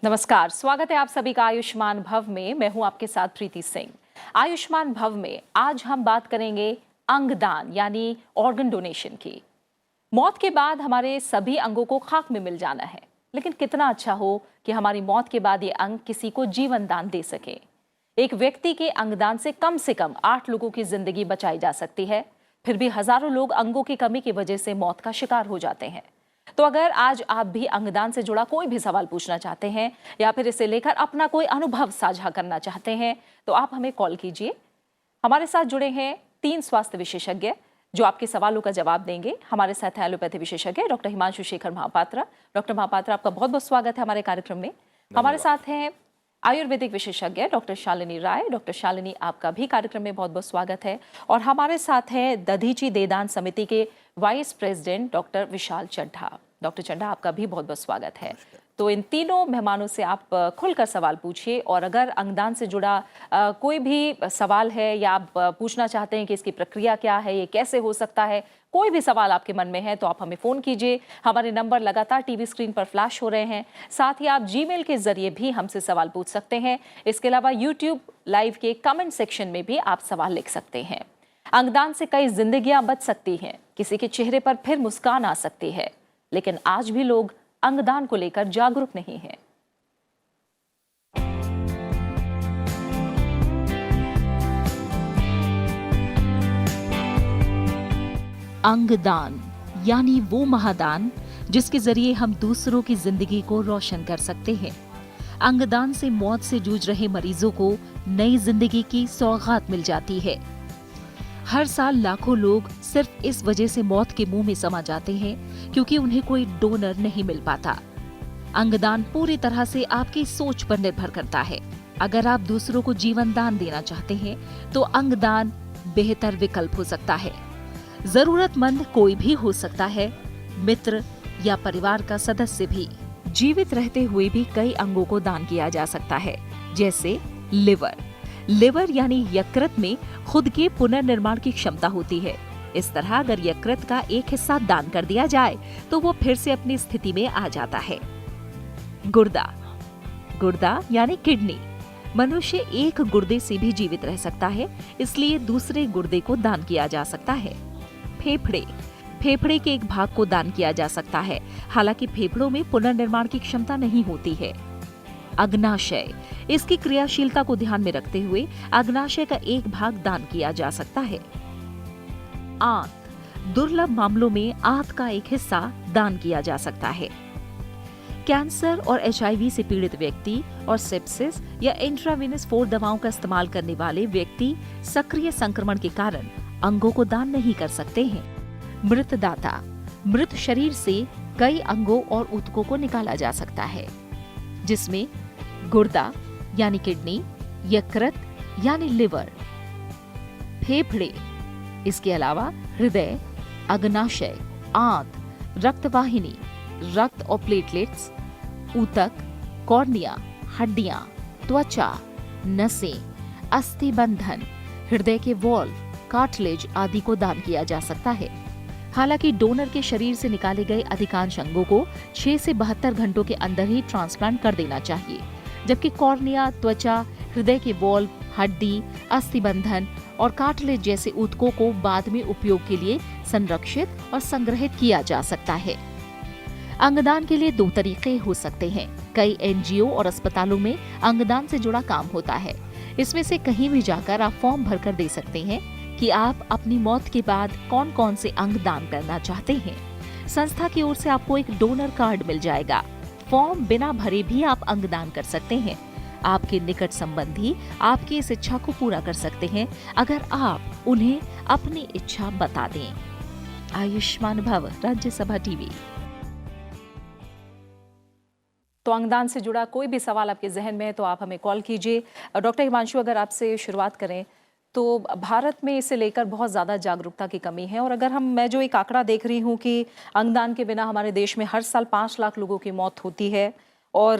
नमस्कार, स्वागत है आप सभी का आयुष्मान भव में। मैं हूं आपके साथ प्रीति सिंह। आयुष्मान भव में आज हम बात करेंगे अंगदान यानी ऑर्गन डोनेशन की। मौत के बाद हमारे सभी अंगों को खाक में मिल जाना है, लेकिन कितना अच्छा हो कि हमारी मौत के बाद ये अंग किसी को जीवन दान दे सके। एक व्यक्ति के अंगदान से कम 8 लोगों की जिंदगी बचाई जा सकती है। फिर भी हजारों लोग अंगों की कमी की वजह से मौत का शिकार हो जाते हैं। तो अगर आज आप भी अंगदान से जुड़ा कोई भी सवाल पूछना चाहते हैं या फिर इसे लेकर अपना कोई अनुभव साझा करना चाहते हैं तो आप हमें कॉल कीजिए। हमारे साथ जुड़े हैं 3 स्वास्थ्य विशेषज्ञ जो आपके सवालों का जवाब देंगे। हमारे साथ हैं एलोपैथी विशेषज्ञ डॉक्टर हिमांशु शेखर महापात्रा। डॉक्टर महापात्रा, आपका बहुत बहुत स्वागत है हमारे कार्यक्रम में। हमारे साथ हैं आयुर्वेदिक विशेषज्ञ डॉक्टर शालिनी राय। डॉक्टर शालिनी, आपका भी कार्यक्रम में बहुत बहुत स्वागत है। और हमारे साथ हैं दधीची देदान समिति के वाइस प्रेसिडेंट डॉक्टर विशाल चड्ढा। डॉक्टर चड्ढा, आपका भी बहुत बहुत स्वागत है। तो इन तीनों मेहमानों से आप खुलकर सवाल पूछिए और अगर अंगदान से जुड़ा कोई भी सवाल है या आप पूछना चाहते हैं कि इसकी प्रक्रिया क्या है, ये कैसे हो सकता है, कोई भी सवाल आपके मन में है तो आप हमें फ़ोन कीजिए। हमारे नंबर लगातार टीवी स्क्रीन पर फ्लैश हो रहे हैं। साथ ही आप जीमेल के जरिए भी हमसे सवाल पूछ सकते हैं। इसके अलावा यूट्यूब लाइव के कमेंट सेक्शन में भी आप सवाल लिख सकते हैं। अंगदान से कई जिंदगियां बच सकती हैं, किसी के चेहरे पर फिर मुस्कान आ सकती है, लेकिन आज भी लोग अंगदान को लेकर जागरूक नहीं हैं। अंगदान यानी वो महादान जिसके जरिए हम दूसरों की जिंदगी को रोशन कर सकते हैं। अंगदान से मौत से जूझ रहे मरीजों को नई जिंदगी की सौगात मिल जाती है। हर साल लाखों लोग सिर्फ इस वजह से मौत के मुंह में समा जाते हैं क्योंकि उन्हें कोई डोनर नहीं मिल पाता। अंगदान पूरी तरह से आपकी सोच पर निर्भर करता है। अगर आप दूसरों को जीवन दान देना चाहते हैं तो अंगदान बेहतर विकल्प हो सकता है। जरूरतमंद कोई भी हो सकता है, मित्र या परिवार का सदस्य भी। जीवित रहते हुए भी कई अंगों को दान किया जा सकता है, जैसे लिवर यानी यकृत में खुद के पुनर्निर्माण की क्षमता होती है। इस तरह अगर यकृत का एक हिस्सा दान कर दिया जाए तो वो फिर से अपनी स्थिति में आ जाता है। गुर्दा यानी किडनी। मनुष्य एक गुर्दे से भी जीवित रह सकता है, इसलिए दूसरे गुर्दे को दान किया जा सकता है। फेफड़े के एक भाग को दान किया जा सकता है, हालांकि फेफड़ों में पुनर्निर्माण की क्षमता नहीं होती है। अग्नाशय, इसकी क्रियाशीलता को ध्यान में रखते हुए अग्नाशय का एक भाग दान किया जा सकता है। आंत, दुर्लभ मामलों में आंत का एक हिस्सा दान किया जा सकता है। कैंसर और HIV से पीड़ित व्यक्ति और सेप्सिस या इंट्रावेनस 4 दवाओं का इस्तेमाल करने वाले व्यक्ति सक्रिय संक्रमण के कारण अंगों को दान नहीं कर सकते हैं। मृतदाता, मृत शरीर से कई अंगों और ऊतकों को निकाला जा सकता है, जिसमें गुर्दा यानी किडनी, यकृत यानी लिवर, फेफड़े, इसके अलावा हृदय, अग्नाशय, आंत, रक्तवाहिनी, रक्त और प्लेटलेट्स, ऊतक, कॉर्निया, हड्डियां, त्वचा, नसें, अस्थिबंधन, हृदय के वॉल्व, कार्टिलेज आदि को दान किया जा सकता है। हालांकि डोनर के शरीर से निकाले गए अधिकांश अंगों को 6 से 72 घंटों के अंदर ही ट्रांसप्लांट कर देना चाहिए, जबकि कॉर्निया, त्वचा, हृदय के वॉल्व, हड्डी, अस्थिबंधन और कार्टिलेज जैसे ऊतकों को बाद में उपयोग के लिए संरक्षित और संग्रहित किया जा सकता है। अंगदान के लिए 2 तरीके हो सकते हैं। कई NGO और अस्पतालों में अंगदान से जुड़ा काम होता है। इसमें से कहीं भी जाकर आप फॉर्म भरकर दे सकते हैं कि आप अपनी मौत के बाद कौन कौन से अंग दान करना चाहते हैं। संस्था की ओर से आपको एक डोनर कार्ड मिल जाएगा। फॉर्म बिना भरे भी आप अंगदान कर सकते हैं। आपके निकट संबंधी आपकी इस इच्छा को पूरा कर सकते हैं अगर आप उन्हें अपनी इच्छा बता दें। आयुष्मान भव, राज्यसभा टीवी। तो अंगदान से जुड़ा कोई भी सवाल आपके जहन में है तो आप हमें कॉल कीजिए। डॉक्टर हिमांशु, अगर आपसे शुरुआत करें तो भारत में इसे लेकर बहुत ज़्यादा जागरूकता की कमी है और अगर मैं जो एक आंकड़ा देख रही हूँ कि अंगदान के बिना हमारे देश में हर साल 5 लाख लोगों की मौत होती है और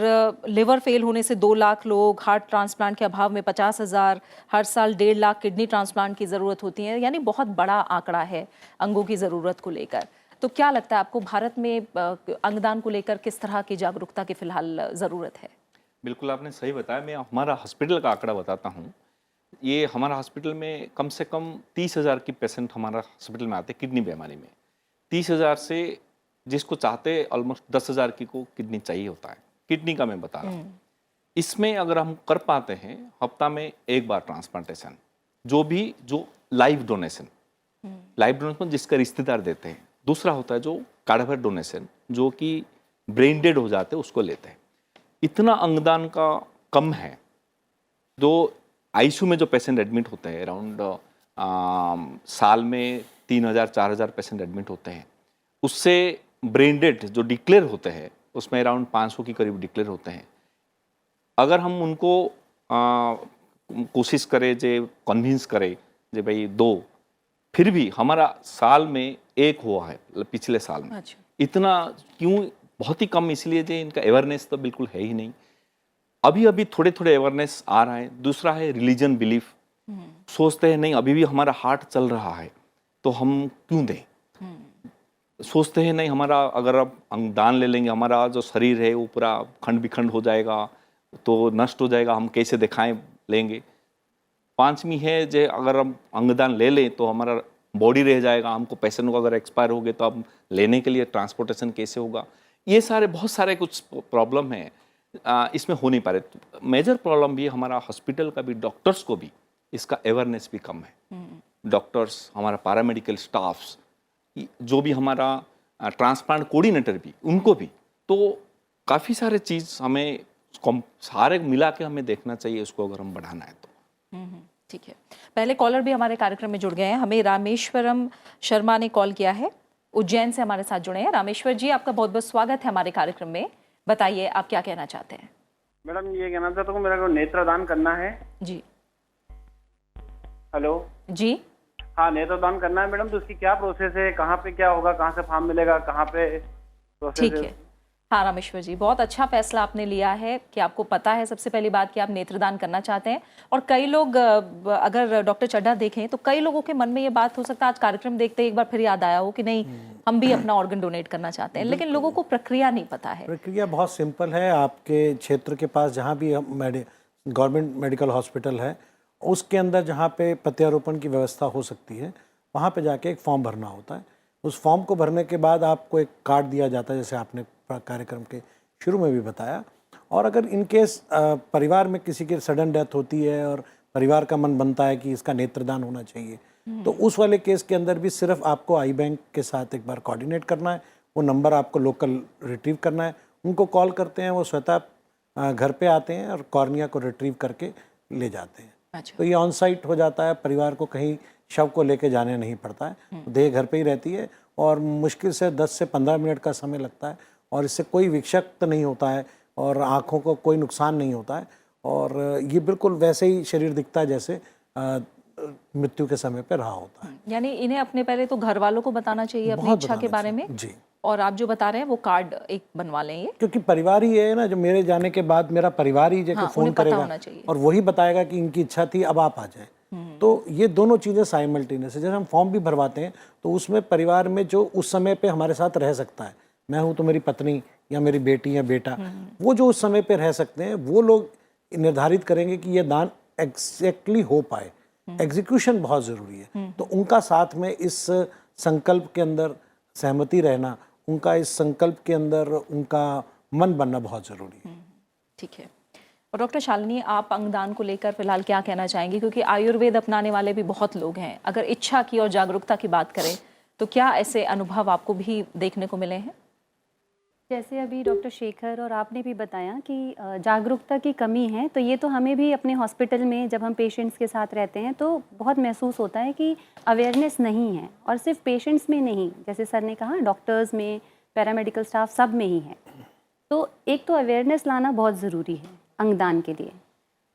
लिवर फेल होने से 2 लाख लोग, हार्ट ट्रांसप्लांट के अभाव में 50,000, हर साल 1.5 लाख किडनी ट्रांसप्लांट की ज़रूरत होती है, यानी बहुत बड़ा आंकड़ा है अंगों की ज़रूरत को लेकर। तो क्या लगता है आपको भारत में अंगदान को लेकर किस तरह की जागरूकता की फिलहाल ज़रूरत है? बिल्कुल आपने सही बताया। मैं हमारा हॉस्पिटल का आंकड़ा बताता हूँ। ये हमारा हॉस्पिटल में कम से कम 30,000 की पेशेंट हमारा हॉस्पिटल में आते हैं किडनी बीमारी में। 30,000 से जिसको चाहते ऑलमोस्ट 10,000 की को किडनी चाहिए होता है। किडनी का मैं बता रहा हूँ। इसमें अगर हम कर पाते हैं हफ्ता में एक बार ट्रांसप्लांटेशन, जो लाइव डोनेशन, जिसका रिश्तेदार देते हैं। दूसरा होता है जो कार्डियक डोनेशन, जो कि ब्रेन डेड हो जाते हैं उसको लेते हैं। इतना अंगदान का कम है। जो आईसीयू में जो पेशेंट एडमिट होते हैं अराउंड साल में 3,000-4,000 पेशेंट एडमिट होते हैं, उससे ब्रेन डेड जो डिक्लेयर होते हैं उसमें अराउंड 500 के करीब डिक्लेयर होते हैं। अगर हम उनको कोशिश करें जे कन्विंस करें जे भाई दो, फिर भी हमारा साल में एक हुआ है पिछले साल में। अच्छा। इतना क्यों? बहुत ही कम इसलिए जे इनका अवेयरनेस तो बिल्कुल है ही नहीं। अभी अभी थोड़े थोड़े अवेयरनेस आ रहा है। दूसरा है रिलीजन बिलीफ। सोचते हैं नहीं अभी भी हमारा हार्ट चल रहा है तो हम क्यों दें। सोचते हैं नहीं हमारा अगर अब अंगदान ले लेंगे हमारा जो शरीर है वो पूरा खंड बिखंड हो जाएगा तो नष्ट हो जाएगा, हम कैसे दिखाएं लेंगे। पांचवी है जे अगर हम अंगदान ले लें तो हमारा बॉडी रह जाएगा, हमको पेशेंट को अगर एक्सपायर हो गए तो अब लेने के लिए ट्रांसपोर्टेशन कैसे होगा। ये सारे बहुत सारे कुछ प्रॉब्लम है इसमें हो नहीं पा रहे। मेजर प्रॉब्लम भी हमारा हॉस्पिटल का भी, डॉक्टर्स को भी इसका अवेयरनेस भी कम है। डॉक्टर्स, हमारा पैरामेडिकल स्टाफ्स, जो भी हमारा ट्रांसप्लांट कोऑर्डिनेटर भी, उनको भी तो काफ़ी सारे चीज़ हमें सारे मिला के हमें देखना चाहिए इसको अगर हम बढ़ाना है तो। ठीक है। पहले कॉलर भी हमारे कार्यक्रम में जुड़ गए हैं। हमें रामेश्वरम शर्मा ने कॉल किया है, उज्जैन से हमारे साथ जुड़े हैं। रामेश्वर जी, आपका बहुत बहुत स्वागत है हमारे कार्यक्रम में। बताइए आप क्या कहना चाहते हैं। मैडम ये कहना चाहता हूँ, मेरा को नेत्रदान करना है। जी। हेलो जी। हाँ, नेत्रदान करना है मैडम, तो उसकी क्या प्रोसेस है, कहाँ पे क्या होगा, कहाँ से फॉर्म मिलेगा, कहाँ पे प्रोसेस ठीक है? है। हाँ रामेश्वर जी, बहुत अच्छा फैसला आपने लिया है कि आपको पता है सबसे पहली बात कि आप नेत्रदान करना चाहते हैं। और कई लोग, अगर डॉक्टर चड्ढा देखें तो कई लोगों के मन में ये बात हो सकता है आज कार्यक्रम देखते ही एक बार फिर याद आया हो कि नहीं हम भी अपना ऑर्गन डोनेट करना चाहते हैं, लेकिन लोगों को प्रक्रिया नहीं पता है। प्रक्रिया बहुत सिंपल है। आपके क्षेत्र के पास जहाँ भी गवर्नमेंट मेडिकल हॉस्पिटल है उसके अंदर जहाँ पे प्रत्यारोपण की व्यवस्था हो सकती है वहाँ पे जाके एक फॉर्म भरना होता है। उस फॉर्म को भरने के बाद आपको एक कार्ड दिया जाता है, जैसे आपने कार्यक्रम के शुरू में भी बताया। और अगर इन केस परिवार में किसी की सडन डेथ होती है और परिवार का मन बनता है कि इसका नेत्रदान होना चाहिए, तो उस वाले केस के अंदर भी सिर्फ आपको आई बैंक के साथ एक बार कोऑर्डिनेट करना है। वो नंबर आपको लोकल रिट्रीव करना है, उनको कॉल करते हैं, वो स्वतः घर पे आते हैं और कॉर्निया को रिट्रीव करके ले जाते हैं। अच्छा। तो ये ऑन साइट हो जाता है, परिवार को कहीं शव को लेके जाने नहीं पड़ता है, देह घर पे ही रहती है और मुश्किल से 10 से 15 मिनट का समय लगता है और इससे कोई विक्षत नहीं होता है और आँखों को कोई नुकसान नहीं होता है और ये बिल्कुल वैसे ही शरीर दिखता है जैसे मृत्यु के समय पे रहा होता है। यानी इन्हें अपने पहले तो घर वालों को बताना चाहिए अपनी बहुत इच्छा के बारे में। जी। और आप जो बता रहे हैं वो कार्ड एक बनवा लें ये, क्योंकि परिवार ही है ना, जो मेरे जाने के बाद मेरा परिवार ही जाके फोन करेगा और वही बताएगा कि इनकी इच्छा थी अब आप आ जाए। तो ये दोनों चीज़ें साइमल्टेनियस है। जैसे हम फॉर्म भी भरवाते हैं तो उसमें परिवार में जो उस समय पे हमारे साथ रह सकता है, मैं हूँ तो मेरी पत्नी या मेरी बेटी या बेटा, वो जो उस समय पे रह सकते हैं वो लोग निर्धारित करेंगे कि ये दान एग्जैक्टली हो पाए। एग्जीक्यूशन बहुत ज़रूरी है, तो उनका साथ में इस संकल्प के अंदर सहमति रहना, उनका इस संकल्प के अंदर उनका मन बनना बहुत ज़रूरी है। ठीक है। और डॉक्टर शालिनी, आप अंगदान को लेकर फिलहाल क्या कहना चाहेंगे, क्योंकि आयुर्वेद अपनाने वाले भी बहुत लोग हैं। अगर इच्छा की और जागरूकता की बात करें तो क्या ऐसे अनुभव आपको भी देखने को मिले हैं? जैसे अभी डॉक्टर शेखर और आपने भी बताया कि जागरूकता की कमी है, तो ये तो हमें भी अपने हॉस्पिटल में जब हम पेशेंट्स के साथ रहते हैं तो बहुत महसूस होता है कि अवेयरनेस नहीं है। और सिर्फ पेशेंट्स में नहीं, जैसे सर ने कहा डॉक्टर्स में, पैरामेडिकल स्टाफ, सब में ही है। तो एक तो अवेयरनेस लाना बहुत ज़रूरी है अंगदान के लिए।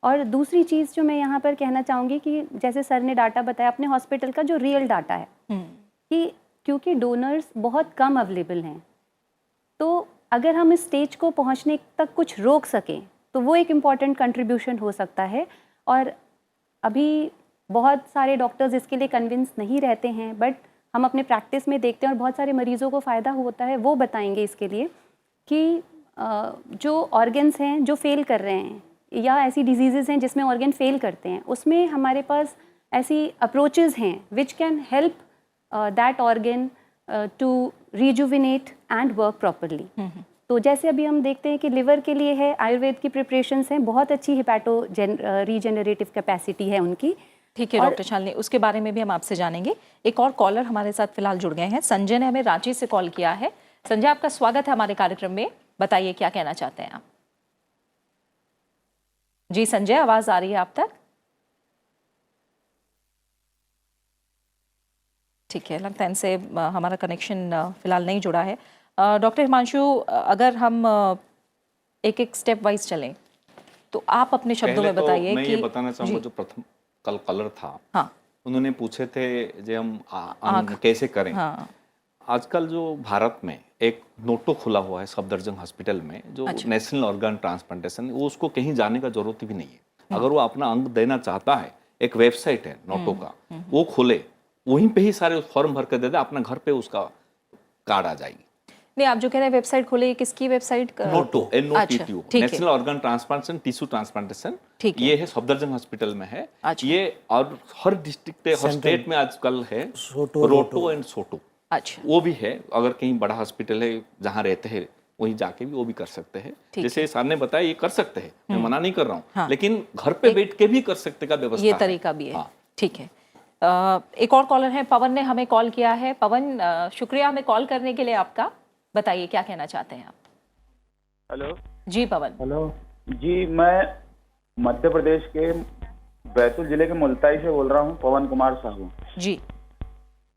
और दूसरी चीज़ जो मैं यहाँ पर कहना चाहूँगी कि जैसे सर ने डाटा बताया अपने हॉस्पिटल का, जो रियल डाटा है कि क्योंकि डोनर्स बहुत कम अवेलेबल हैं, तो अगर हम इस स्टेज को पहुंचने तक कुछ रोक सकें तो वो एक इम्पॉर्टेंट कंट्रीब्यूशन हो सकता है। और अभी बहुत सारे डॉक्टर्स इसके लिए कन्विंस नहीं रहते हैं, बट हम अपने प्रैक्टिस में देखते हैं और बहुत सारे मरीजों को फ़ायदा होता है। वो बताएंगे इसके लिए कि जो ऑर्गन्स हैं जो फेल कर रहे हैं या ऐसी डिजीज़ेज़ हैं जिसमें ऑर्गन फेल करते हैं, उसमें हमारे पास ऐसी अप्रोचेज़ हैं which can help that organ to rejuvenate and work properly. तो जैसे अभी हम देखते हैं कि लिवर के लिए है, आयुर्वेद की प्रिपरेशंस हैं, बहुत अच्छी हिपैटो रीजनरेटिव कैपेसिटी है उनकी। ठीक है डॉक्टर शालिनी, उसके बारे में भी हम आपसे जानेंगे। एक और कॉलर हमारे साथ फिलहाल जुड़ गए हैं। संजय ने हमें रांची से कॉल किया है। संजय, आपका स्वागत है हमारे कार्यक्रम में, बताइए क्या कहना चाहते हैं आप। जी संजय, आवाज आ रही है आप तक? ठीक है, लगता है इनसे हमारा कनेक्शन फिलहाल नहीं जुड़ा है। डॉक्टर हिमांशु, अगर हम एक एक स्टेप वाइज चलें तो आप अपने शब्दों में बताइए मैं कि ये बताना चाहूँगा, जो प्रथम कल कलर था, हाँ, उन्होंने पूछे थे जो हम अंग कैसे करें। हाँ, आजकल जो भारत में एक नोटो खुला हुआ है सफदरजंग हॉस्पिटल में, जो अच्छा। नेशनल ऑर्गन ट्रांसप्लांटेशन, वो उसको कहीं जाने का जरूरत भी नहीं है। अगर वो अपना अंग देना चाहता है, एक वेबसाइट है नोटो का, वो खोले, वहीं पे ही सारे फॉर्म भर कर दे दे, अपना घर पे उसका कार्ड आ जाएगी। नहीं, आप जो कह रहे हैं वेबसाइट खोले, किसकी वेबसाइट? नोटो, NOTTO, ठीक है। National organ transplantation tissue transplantation, ठीक है। ये है सफदरजंग हॉस्पिटल में है। अच्छा। ये और हर डिस्ट्रिक्ट हर स्टेट में आजकल है सोटो, रोटो एंड सोटो, अच्छा, वो भी है। अगर कहीं बड़ा हॉस्पिटल है जहाँ रहते हैं, वहीं जाके भी वो भी कर सकते हैं। ठीक जैसे सामने बताया, ये कर सकते हैं, मैं मना नहीं कर रहा हूँ, हाँ। लेकिन घर पे बैठ के भी कर सकते का व्यवस्था ये है। तरीका भी है। हाँ। ठीक है। एक और कॉलर है, पवन ने हमें कॉल किया है। पवन, शुक्रिया हमें कॉल करने के लिए आपका, बताइए क्या कहना चाहते हैं आप। हेलो जी पवन। हेलो जी, मैं मध्य प्रदेश के बैतूल जिले के मुल्ताई से बोल रहा हूँ, पवन कुमार साहू जी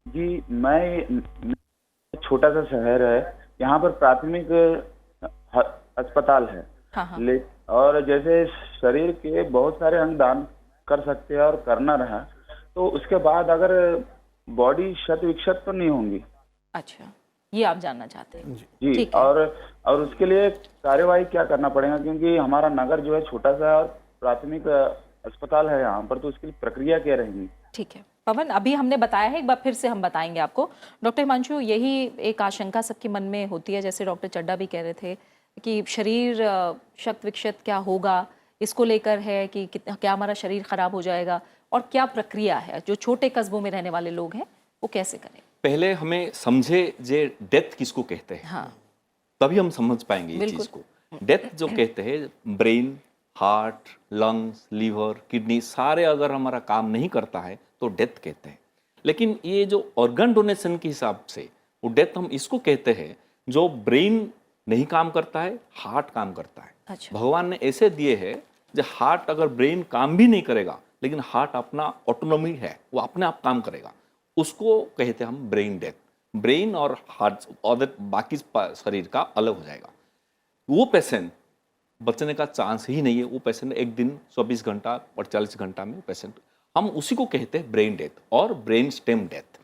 जी। मैं छोटा सा शहर है, यहाँ पर प्राथमिक अस्पताल है। हाँ हाँ, और जैसे शरीर के बहुत सारे अंग दान कर सकते हैं और करना रहा, तो उसके बाद अगर बॉडी क्षत विक्षत तो नहीं होंगी अच्छा, ये आप जानना चाहते हैं। जी। ठीक है। और उसके लिए कार्यवाही क्या करना पड़ेगा, क्योंकि हमारा नगर जो है छोटा सा और प्राथमिक अस्पताल है यहाँ पर, तो उसकी प्रक्रिया क्या रहेगी? ठीक है पवन, अभी हमने बताया है, एक बार फिर से हम बताएंगे आपको। डॉक्टर हिमांशु, यही एक आशंका सबके मन में होती है, जैसे डॉक्टर चड्डा भी कह रहे थे कि शरीर शक्त विक्षत क्या होगा, इसको लेकर है कि क्या हमारा शरीर खराब हो जाएगा, और क्या प्रक्रिया है जो छोटे कस्बों में रहने वाले लोग हैं वो कैसे करें। पहले हमें समझे जे डेथ किसको कहते हैं, हाँ, तभी हम समझ पाएंगे ये बिल्कुल। चीज को। डेथ जो कहते हैं, brain, heart, lungs, liver, kidney सारे अगर हमारा काम नहीं करता है तो डेथ कहते हैं। लेकिन ये जो ऑर्गन डोनेशन के हिसाब से वो डेथ हम इसको कहते हैं, जो ब्रेन नहीं काम करता है, हार्ट काम करता है। अच्छा, भगवान ने ऐसे दिए हैं, जो हार्ट अगर ब्रेन काम भी नहीं करेगा, लेकिन हार्ट अपना ऑटोनॉमी है, वो अपने आप काम करेगा, उसको कहते हैं हम ब्रेन डेथ। ब्रेन और हार्ट और बाकी शरीर का अलग हो जाएगा, वो पेशेंट बचने का चांस ही नहीं है। वो पेशेंट एक दिन 24 घंटा 48 घंटा में पेशेंट, हम उसी को कहते हैं ब्रेन डेथ और brain stem death.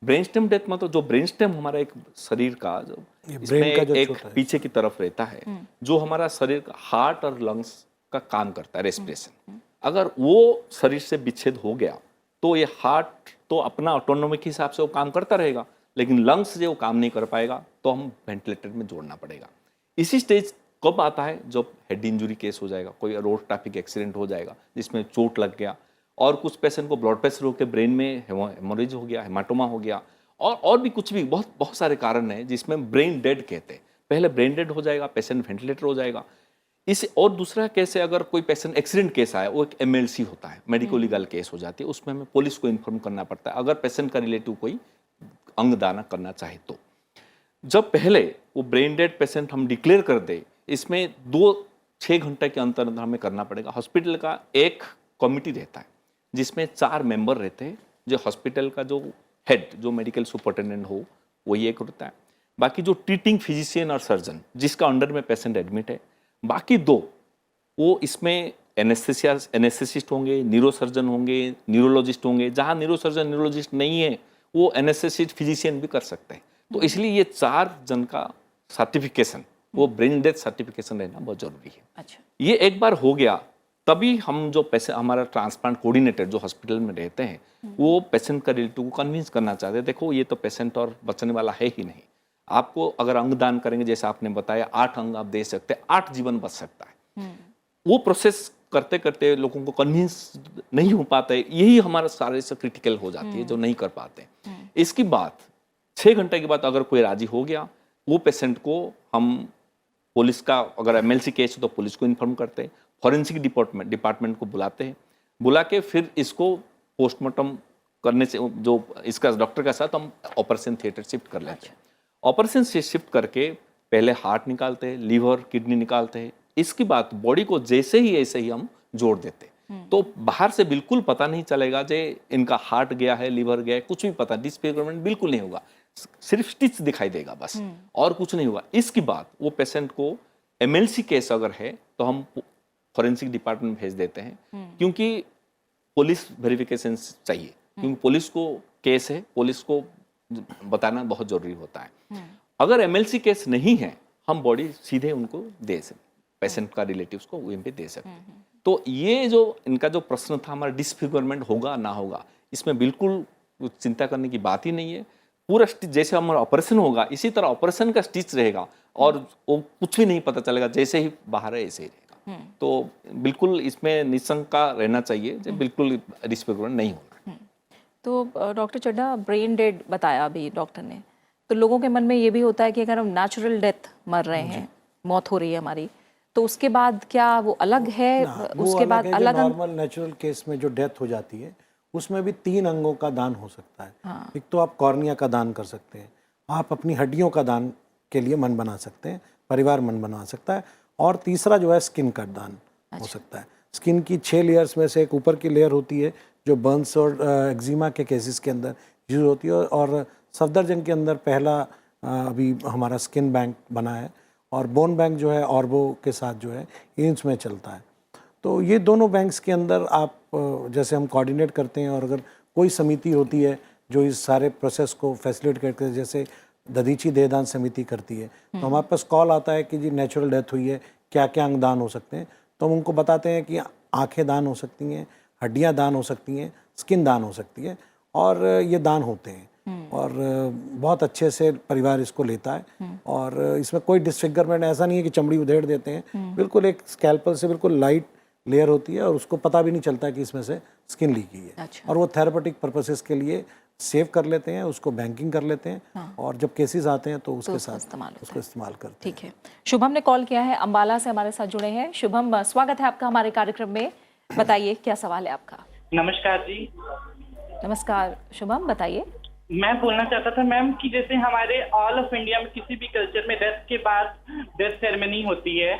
Brain stem death मतलब जो ब्रेन स्टेम हमारा एक शरीर का जो इसमें का जो एक छोटा है। पीछे की तरफ रहता है, जो हमारा शरीर का हार्ट और लंग्स का काम करता है, रेस्पिरेशन, अगर वो शरीर से विच्छेद हो गया तो ये हार्ट तो अपना ऑटोनॉमी के हिसाब से वो काम करता रहेगा, लेकिन लंग्स से वो काम नहीं कर पाएगा, तो हम वेंटिलेटर में जोड़ना पड़ेगा। इसी स्टेज कब आता है, जब हेड इंजुरी केस हो जाएगा, कोई रोड ट्रैफिक एक्सीडेंट हो जाएगा जिसमें चोट लग गया, और कुछ पेशेंट को ब्लड प्रेशर होकर ब्रेन में हेमोरेज हो गया, हेमाटोमा हो गया, और भी कुछ भी बहुत सारे कारण हैं जिसमें ब्रेन डेड कहते हैं। पहले ब्रेन डेड हो जाएगा, पेशेंट वेंटिलेटर हो जाएगा। इस और दूसरा केस है, अगर कोई पेशेंट एक्सीडेंट केस आया, वो एक MLC होता है, मेडिको लीगल केस हो जाती है, उसमें हमें पुलिस को इन्फॉर्म करना पड़ता है अगर पेशेंट का रिलेटिव कोई अंग दान करना चाहे तो। जब पहले वो ब्रेन डेड पेशेंट हम डिक्लेयर कर दे, इसमें 2-6 घंटे के अंतर हमें करना पड़ेगा। हॉस्पिटल का एक कमिटी रहता है जिसमें 4 मेंबर रहते हैं, जो हॉस्पिटल का जो हेड, जो मेडिकल सुपरिटेंडेंट हो, वही एक होता है। बाकी जो ट्रीटिंग फिजिशियन और सर्जन जिसका अंडर में पेशेंट एडमिट है, बाकी 2 वो इसमें एनेस्थेसिस्ट होंगे, न्यूरोसर्जन होंगे, न्यूरोलॉजिस्ट होंगे। जहाँ न्यूरोसर्जन न्यूरोलॉजिस्ट नहीं है, वो एनेस्थेसिस्ट फिजिशियन भी कर सकते हैं। तो इसलिए ये 4 जन का सर्टिफिकेशन, वो ब्रेन डेथ सर्टिफिकेशन रहना बहुत जरूरी है। अच्छा, ये एक बार हो गया, तभी हम जो पेशेंट, हमारा ट्रांसप्लांट कोऑर्डिनेटर जो हॉस्पिटल में रहते हैं, वो पेशेंट का रिलेटिव को कन्विंस करना चाहते हैं, देखो ये तो पेशेंट और बचने वाला है ही नहीं, आपको अगर अंग दान करेंगे, जैसे आपने बताया 8 अंग आप दे सकते हैं, 8 जीवन बच सकता है। वो प्रोसेस करते करते लोगों को कन्विंस नहीं हो पाता है, यही हमारा सारे से क्रिटिकल हो जाती है, जो नहीं कर पाते। इसकी बात 6 घंटे के बाद अगर कोई राजी हो गया, वो पेशेंट को हम पुलिस का, अगर एमएलसी केस है तो पुलिस को इन्फॉर्म करते हैं, फॉरेंसिक डिपार्टमेंट को बुलाते हैं, बुला के फिर इसको पोस्टमार्टम करने से जो इसका डॉक्टर के साथ हम ऑपरेशन थिएटर शिफ्ट कर लेते हैं। ऑपरेशन से शिफ्ट करके पहले हार्ट निकालते हैं, लीवर, किडनी निकालते हैं। इसके बाद बॉडी को जैसे ही ऐसे ही हम जोड़ देते हैं, तो बाहर से बिल्कुल पता नहीं चलेगा जे इनका हार्ट गया है, लीवर गया है, कुछ भी पता, डिसफिगरमेंट बिल्कुल नहीं होगा, सिर्फ स्टिच दिखाई देगा बस, और कुछ नहीं हुआ। इसके बाद वो पेशेंट को एमएलसी केस अगर है तो हम फॉरेंसिक डिपार्टमेंट भेज देते हैं, क्योंकि पुलिस वेरिफिकेशन चाहिए, क्योंकि पुलिस को केस है, पुलिस को बताना बहुत जरूरी होता है। अगर एमएलसी केस नहीं है, हम बॉडी सीधे उनको दे सकते, पेशेंट का रिलेटिव्स को वहीं पे दे सकते हैं। तो ये जो इनका जो प्रश्न था हमारा, डिसफिगरमेंट होगा ना होगा, इसमें बिल्कुल चिंता करने की बात ही नहीं है। पूरा स्टिच जैसे हमारा ऑपरेशन होगा, इसी तरह ऑपरेशन का स्टिच रहेगा, और वो कुछ भी नहीं पता चलेगा, जैसे ही बाहर है ऐसे ही रहेगा। तो बिल्कुल इसमें निशंका रहना चाहिए, बिल्कुल डिसफिगरमेंट नहीं होना। तो डॉक्टर चड्ढा, ब्रेन डेड बताया अभी डॉक्टर ने, तो लोगों के मन में ये भी होता है कि अगर हम नेचुरल डेथ मर रहे हैं, मौत हो रही है हमारी, तो उसके बाद क्या वो अलग है? उसके बाद अलग नॉर्मल नेचुरल केस में जो डेथ हो जाती है, उसमें भी 3 अंगों का दान हो सकता है। हाँ। एक तो आप कॉर्निया का दान कर सकते हैं, आप अपनी हड्डियों का दान के लिए मन बना सकते हैं, परिवार मन बना सकता है, और तीसरा जो है स्किन का दान हो सकता है। स्किन की 6 लेयर्स में से एक ऊपर की लेयर होती है जो बर्न्स और एक्जिमा के केसेस के अंदर यूज होती है, और सफदरजंग के अंदर पहला अभी हमारा स्किन बैंक बना है, और बोन बैंक जो है ऑर्बो के साथ जो है एम्स में चलता है। तो ये दोनों बैंक्स के अंदर आप जैसे हम कोऑर्डिनेट करते हैं, और अगर कोई समिति होती है जो इस सारे प्रोसेस को फैसिलिटेट करते हैं, जैसे दधीची देहदान समिति करती है, तो हमारे पास कॉल आता है कि जी नेचुरल डेथ हुई है, क्या क्या अंग दान हो सकते हैं, तो हम उनको बताते हैं कि आंखें दान हो सकती हैं, हड्डियां दान हो सकती हैं, स्किन दान हो सकती है, और ये दान होते हैं, और बहुत अच्छे से परिवार इसको लेता है। और इसमें कोई डिसफिगरमेंट ऐसा नहीं है कि चमड़ी उधेड़ देते हैं, बिल्कुल एक स्कैल्पल से बिल्कुल लाइट लेयर होती है, और उसको पता भी नहीं चलता कि इसमें से स्किन ली गई है। अच्छा। और वो थेरेपेटिक पर्पसेस के लिए सेव कर लेते हैं, उसको बैंकिंग कर लेते हैं। हाँ। और जब केसेस आते हैं तो उसके साथ उसको इस्तेमाल करते हैं। ठीक है। शुभम ने कॉल किया है, अंबाला से हमारे साथ जुड़े हैं। शुभम, स्वागत है आपका हमारे कार्यक्रम में, बताइए क्या सवाल है आपका? नमस्कार जी। नमस्कार शुभम, बताइए। मैं बोलना चाहता था मैम कि जैसे हमारे ऑल ऑफ इंडिया में किसी भी कल्चर में डेथ के बाद डेथ सेरेमनी होती है,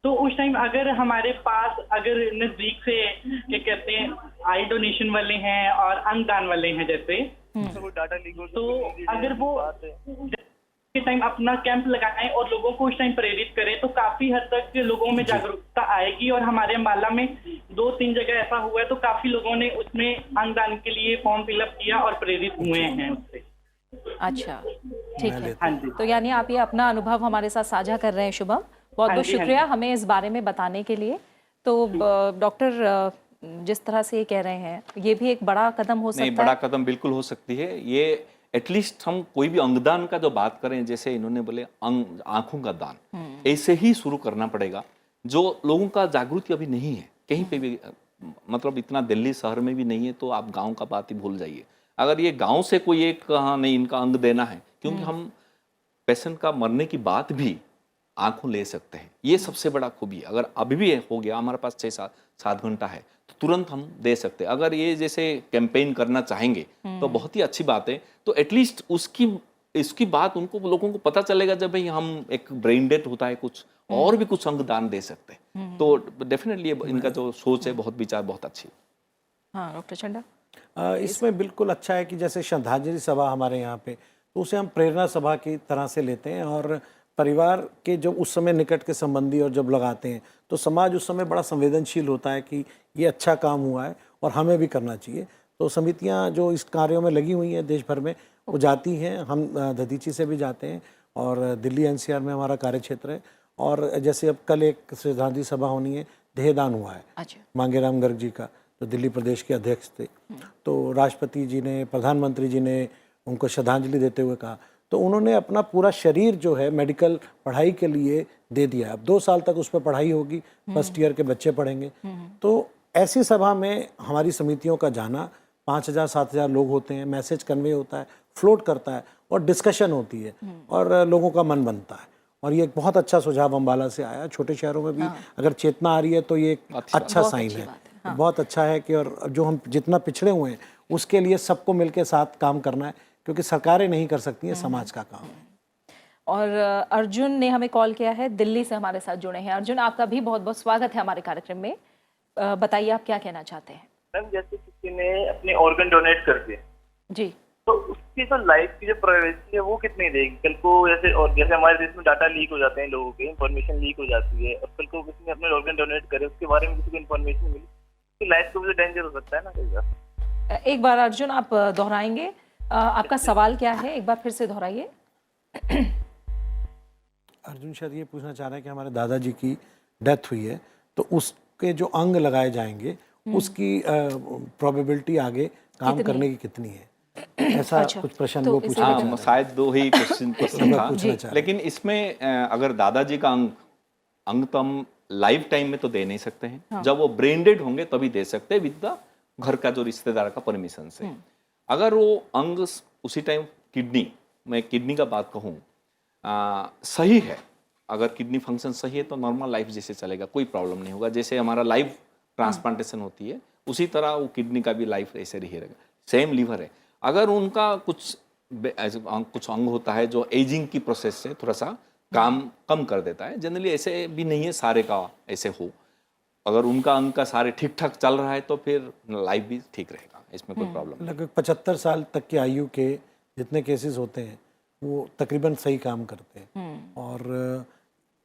तो उस टाइम अगर हमारे पास अगर नजदीक से क्या कहते हैं आई डोनेशन वाले हैं और अंग दान वाले हैं जैसे, तो अगर वो के टाइम अपना कैंप लगाएं और लोगों को उस टाइम प्रेरित करें, तो काफी हद तक लोगों में जागरूकता आएगी। और हमारे अम्बाला में 2-3 जगह ऐसा हुआ है, तो काफी लोगों ने उसमें अंगदान के लिए फॉर्म फिलअप किया और प्रेरित हुए हैं उससे। अच्छा, ठीक है। हाँ जी। तो यानी आप ये अपना अनुभव हमारे साथ साझा कर रहे हैं शुभम, बहुत बहुत शुक्रिया हमें इस बारे में बताने के लिए। तो डॉक्टर, जिस तरह से ये कह रहे हैं, ये भी एक बड़ा कदम हो सकता है। नहीं, बड़ा कदम बिल्कुल हो सकती है ये। एटलीस्ट हम कोई भी अंगदान का जो बात करें, जैसे इन्होंने बोले आंखों का दान, ऐसे ही शुरू करना पड़ेगा। जो लोगों का जागृति अभी नहीं है कहीं पे भी, मतलब इतना दिल्ली शहर में भी नहीं है, तो आप गांव का बात ही भूल जाइए। अगर ये गांव से कोई एक हाँ नहीं इनका अंग देना है, क्योंकि हम पेशेंट का मरने की बात भी आंखों ले सकते हैं, ये सबसे बड़ा खूबी है। अगर अभी भी हो गया, हमारे पास 6-7 घंटा है, तो तुरंत हम दे सकते हैं। अगर ये जैसे कैंपेन करना चाहेंगे तो बहुत ही अच्छी बात है। तो एटलीस्ट इसकी बात उनको, लोगों को पता चलेगा जब भाई हम एक ब्रेन डेथ होता है, कुछ और भी कुछ अंग दान दे सकते हैं। तो डेफिनेटली इनका जो सोच है, बहुत विचार बहुत अच्छी। हाँ डॉक्टर चड्ढा, इसमें बिल्कुल अच्छा है कि जैसे श्रद्धांजलि सभा हमारे यहाँ पे, तो उसे हम प्रेरणा सभा की तरह से लेते हैं, और परिवार के जब उस समय निकट के संबंधी और जब लगाते हैं, तो समाज उस समय बड़ा संवेदनशील होता है कि ये अच्छा काम हुआ है और हमें भी करना चाहिए। तो समितियां जो इस कार्यों में लगी हुई हैं देश भर में, वो जाती हैं। हम दधीची से भी जाते हैं, और दिल्ली NCR में हमारा कार्य क्षेत्र है। और जैसे अब कल एक श्रद्धांजलि सभा होनी है, देहदान हुआ है। अच्छा। मांगेराम गर्ग जी का, जो दिल्ली प्रदेश के अध्यक्ष थे, तो राष्ट्रपति जी ने, प्रधानमंत्री जी ने उनको श्रद्धांजलि देते हुए कहा। तो उन्होंने अपना पूरा शरीर जो है मेडिकल पढ़ाई के लिए दे दिया। अब 2 साल तक उस पर पढ़ाई होगी, फर्स्ट ईयर के बच्चे पढ़ेंगे। तो ऐसी सभा में हमारी समितियों का जाना, 5,000-7,000 लोग होते हैं, मैसेज कन्वे होता है, फ्लोट करता है और डिस्कशन होती है और लोगों का मन बनता है। और ये एक बहुत अच्छा सुझाव अम्बाला से आया। छोटे शहरों में भी अगर चेतना आ रही है तो ये एक अच्छा साइन है, बहुत अच्छा है कि और जो हम जितना पिछड़े हुए हैं उसके लिए सबको मिलकर साथ काम करना है, क्योंकि सरकारें नहीं कर सकती हैं, समाज का काम है। और अर्जुन ने हमें कॉल किया है, दिल्ली से हमारे साथ जुड़े हैं। अर्जुन, आपका भी बहुत बहुत स्वागत है हमारे कार्यक्रम में। बताइए आप क्या कहना चाहते हैं। मैम, जैसे किसी ने अपने ऑर्गन डोनेट कर दिए जी, तो उसकी जो लाइफ की जो प्राइवेसी है वो कितनी रहेगी कल को? जैसे हमारे देश में डाटा लीक हो जाते हैं, लोगों के इन्फॉर्मेशन लीक हो जाती है, और कल को किसी ने अपने ऑर्गन डोनेट करे, उसके बारे में किसी को इन्फॉर्मेशन मिली, उसकी लाइफ को भी डेंजर हो सकता है ना कई बार। एक बार अर्जुन आप दोहराएंगे, आपका सवाल क्या है, एक बार फिर से दोहराइए। अर्जुन शायद ये पूछना चाह रहे हैं कि हमारे दादाजी की डेथ हुई है तो उसके जो अंग लगाए जाएंगे उसकी प्रोबेबिलिटी आगे काम करने की कितनी है, ऐसा अच्छा, कुछ प्रश्न तो वो इस पूछना बारे चाह में- रहे हैं। शायद 2 ही क्वेश्चन पूछना था, चाह रहे हैं। लेकिन इसमें अगर दादाजी का अंग तो हम लाइफ टाइम में तो दे नहीं सकते हैं, जब वो ब्रेन डेड होंगे तभी दे सकते हैं, विद द घर का जो रिश्तेदार का परमिशन से। अगर वो अंग उसी टाइम मैं किडनी का बात कहूँ सही है, अगर किडनी फंक्शन सही है तो नॉर्मल लाइफ जैसे चलेगा, कोई प्रॉब्लम नहीं होगा। जैसे हमारा लाइफ ट्रांसप्लांटेशन होती है उसी तरह वो किडनी का भी लाइफ ऐसे रहेगा। सेम लीवर है, अगर उनका कुछ अंग होता है जो एजिंग की प्रोसेस से थोड़ा सा काम कम कर देता है, जनरली ऐसे भी नहीं है सारे का ऐसे हो। अगर उनका अंग का सारे ठीक ठाक चल रहा है तो फिर लाइफ भी ठीक रहेगा, इसमें कोई प्रॉब्लम नहीं। लगभग 75 साल तक की आयु के जितने केसेस होते हैं वो तकरीबन सही काम करते हैं। और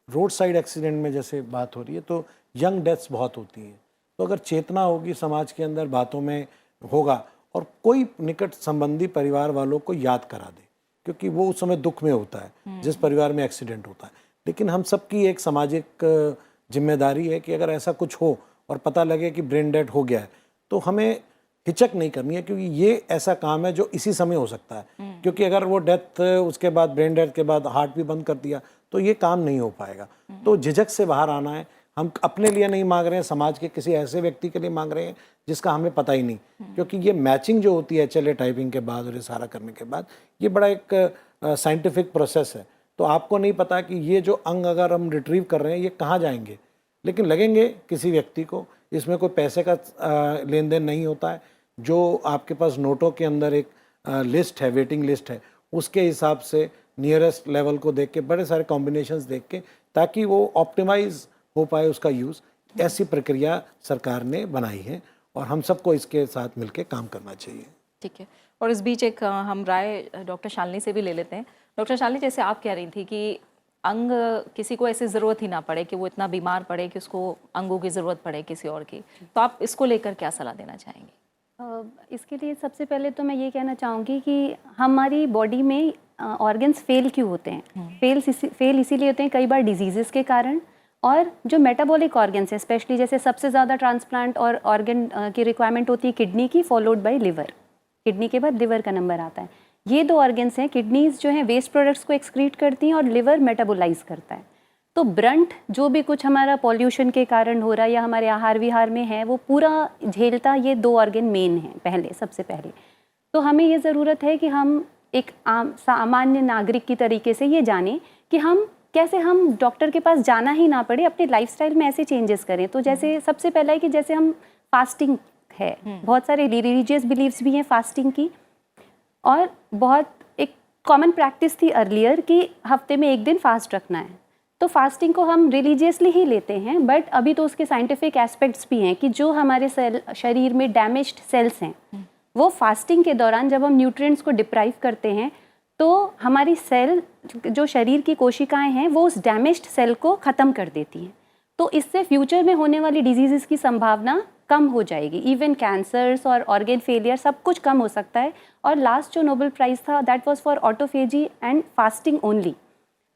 रोड साइड एक्सीडेंट में जैसे बात हो रही है तो यंग डेथ्स बहुत होती हैं। तो अगर चेतना होगी समाज के अंदर, बातों में होगा और कोई निकट संबंधी परिवार वालों को याद करा दे, क्योंकि वो उस समय दुख में होता है जिस परिवार में एक्सीडेंट होता है। लेकिन हम सबकी एक सामाजिक जिम्मेदारी है कि अगर ऐसा कुछ हो और पता लगे कि ब्रेन डेड हो गया है तो हमें हिचक नहीं करनी है, क्योंकि ये ऐसा काम है जो इसी समय हो सकता है। क्योंकि अगर वो डेथ उसके बाद ब्रेन डेथ के बाद हार्ट भी बंद कर दिया तो ये काम नहीं हो पाएगा। तो झिझक से बाहर आना है। हम अपने लिए नहीं मांग रहे हैं, समाज के किसी ऐसे व्यक्ति के लिए मांग रहे हैं जिसका हमें पता ही नहीं, क्योंकि ये मैचिंग जो होती है चले टाइपिंग के बाद और ये सारा करने के बाद ये बड़ा एक साइंटिफिक प्रोसेस है। तो आपको नहीं पता कि ये जो अंग अगर हम रिट्रीव कर रहे हैं ये कहाँ जाएंगे, लेकिन लगेंगे किसी व्यक्ति को। इसमें कोई पैसे का लेन देन नहीं होता है। जो आपके पास नोटों के अंदर एक लिस्ट है, वेटिंग लिस्ट है, उसके हिसाब से नियरेस्ट लेवल को देख के, बड़े सारे कॉम्बिनेशंस देख के, ताकि वो ऑप्टिमाइज हो पाए उसका यूज़, ऐसी प्रक्रिया सरकार ने बनाई है और हम सबको इसके साथ मिलकर काम करना चाहिए। ठीक है। और इस बीच एक हम राय डॉक्टर शालिनी से भी ले लेते हैं। डॉक्टर शालिनी, जैसे आप कह रही थी कि अंग किसी को ऐसी ज़रूरत ही ना पड़े कि वो इतना बीमार पड़े कि उसको अंगों की ज़रूरत पड़े किसी और की, तो आप इसको लेकर क्या सलाह देना चाहेंगे? इसके लिए सबसे पहले तो मैं ये कहना चाहूँगी कि हमारी बॉडी में ऑर्गन्स फेल क्यों होते हैं? फेल इसीलिए होते हैं कई बार डिजीज़ेस के कारण, और जो मेटाबॉलिक ऑर्गन्स हैं स्पेशली, जैसे सबसे ज़्यादा ट्रांसप्लांट और ऑर्गन की रिक्वायरमेंट होती है किडनी की, फॉलोड बाय लिवर। किडनी के बाद लिवर का नंबर आता है। ये 2 ऑर्गन्स हैं, किडनीज जो हैं वेस्ट प्रोडक्ट्स को एक्सक्रीट करती हैं और लिवर मेटाबोलाइज करता है। तो ब्रंट जो भी कुछ हमारा पॉल्यूशन के कारण हो रहा है या हमारे आहार विहार में है, वो पूरा झेलता ये 2 ऑर्गन मेन हैं सबसे पहले। तो हमें ये ज़रूरत है कि हम एक सामान्य नागरिक की तरीके से ये जानें कि कैसे हम डॉक्टर के पास जाना ही ना पड़े, अपने लाइफस्टाइल में ऐसे चेंजेस करें। तो जैसे सबसे पहला है कि जैसे हम फास्टिंग है, बहुत सारे रिलीजियस बिलीव्स भी हैं फास्टिंग की, और बहुत एक कॉमन प्रैक्टिस थी अर्लियर कि हफ्ते में 1 दिन फास्ट रखना है। तो फास्टिंग को हम रिलीजियसली ही लेते हैं, बट अभी तो उसके साइंटिफिक एस्पेक्ट्स भी हैं कि जो हमारे शरीर में डैमेज्ड सेल्स हैं वो फास्टिंग के दौरान जब हम न्यूट्रिएंट्स को डिप्राइव करते हैं तो हमारी सेल, जो शरीर की कोशिकाएं हैं, वो उस डैमेज्ड सेल को ख़त्म कर देती हैं। तो इससे फ्यूचर में होने वाली डिजीज़ की संभावना कम हो जाएगी। इवन कैंसर्स और ऑर्गन फेलियर सब कुछ कम हो सकता है। और लास्ट जो नोबेल प्राइज़ था that was for autophagy and fasting only.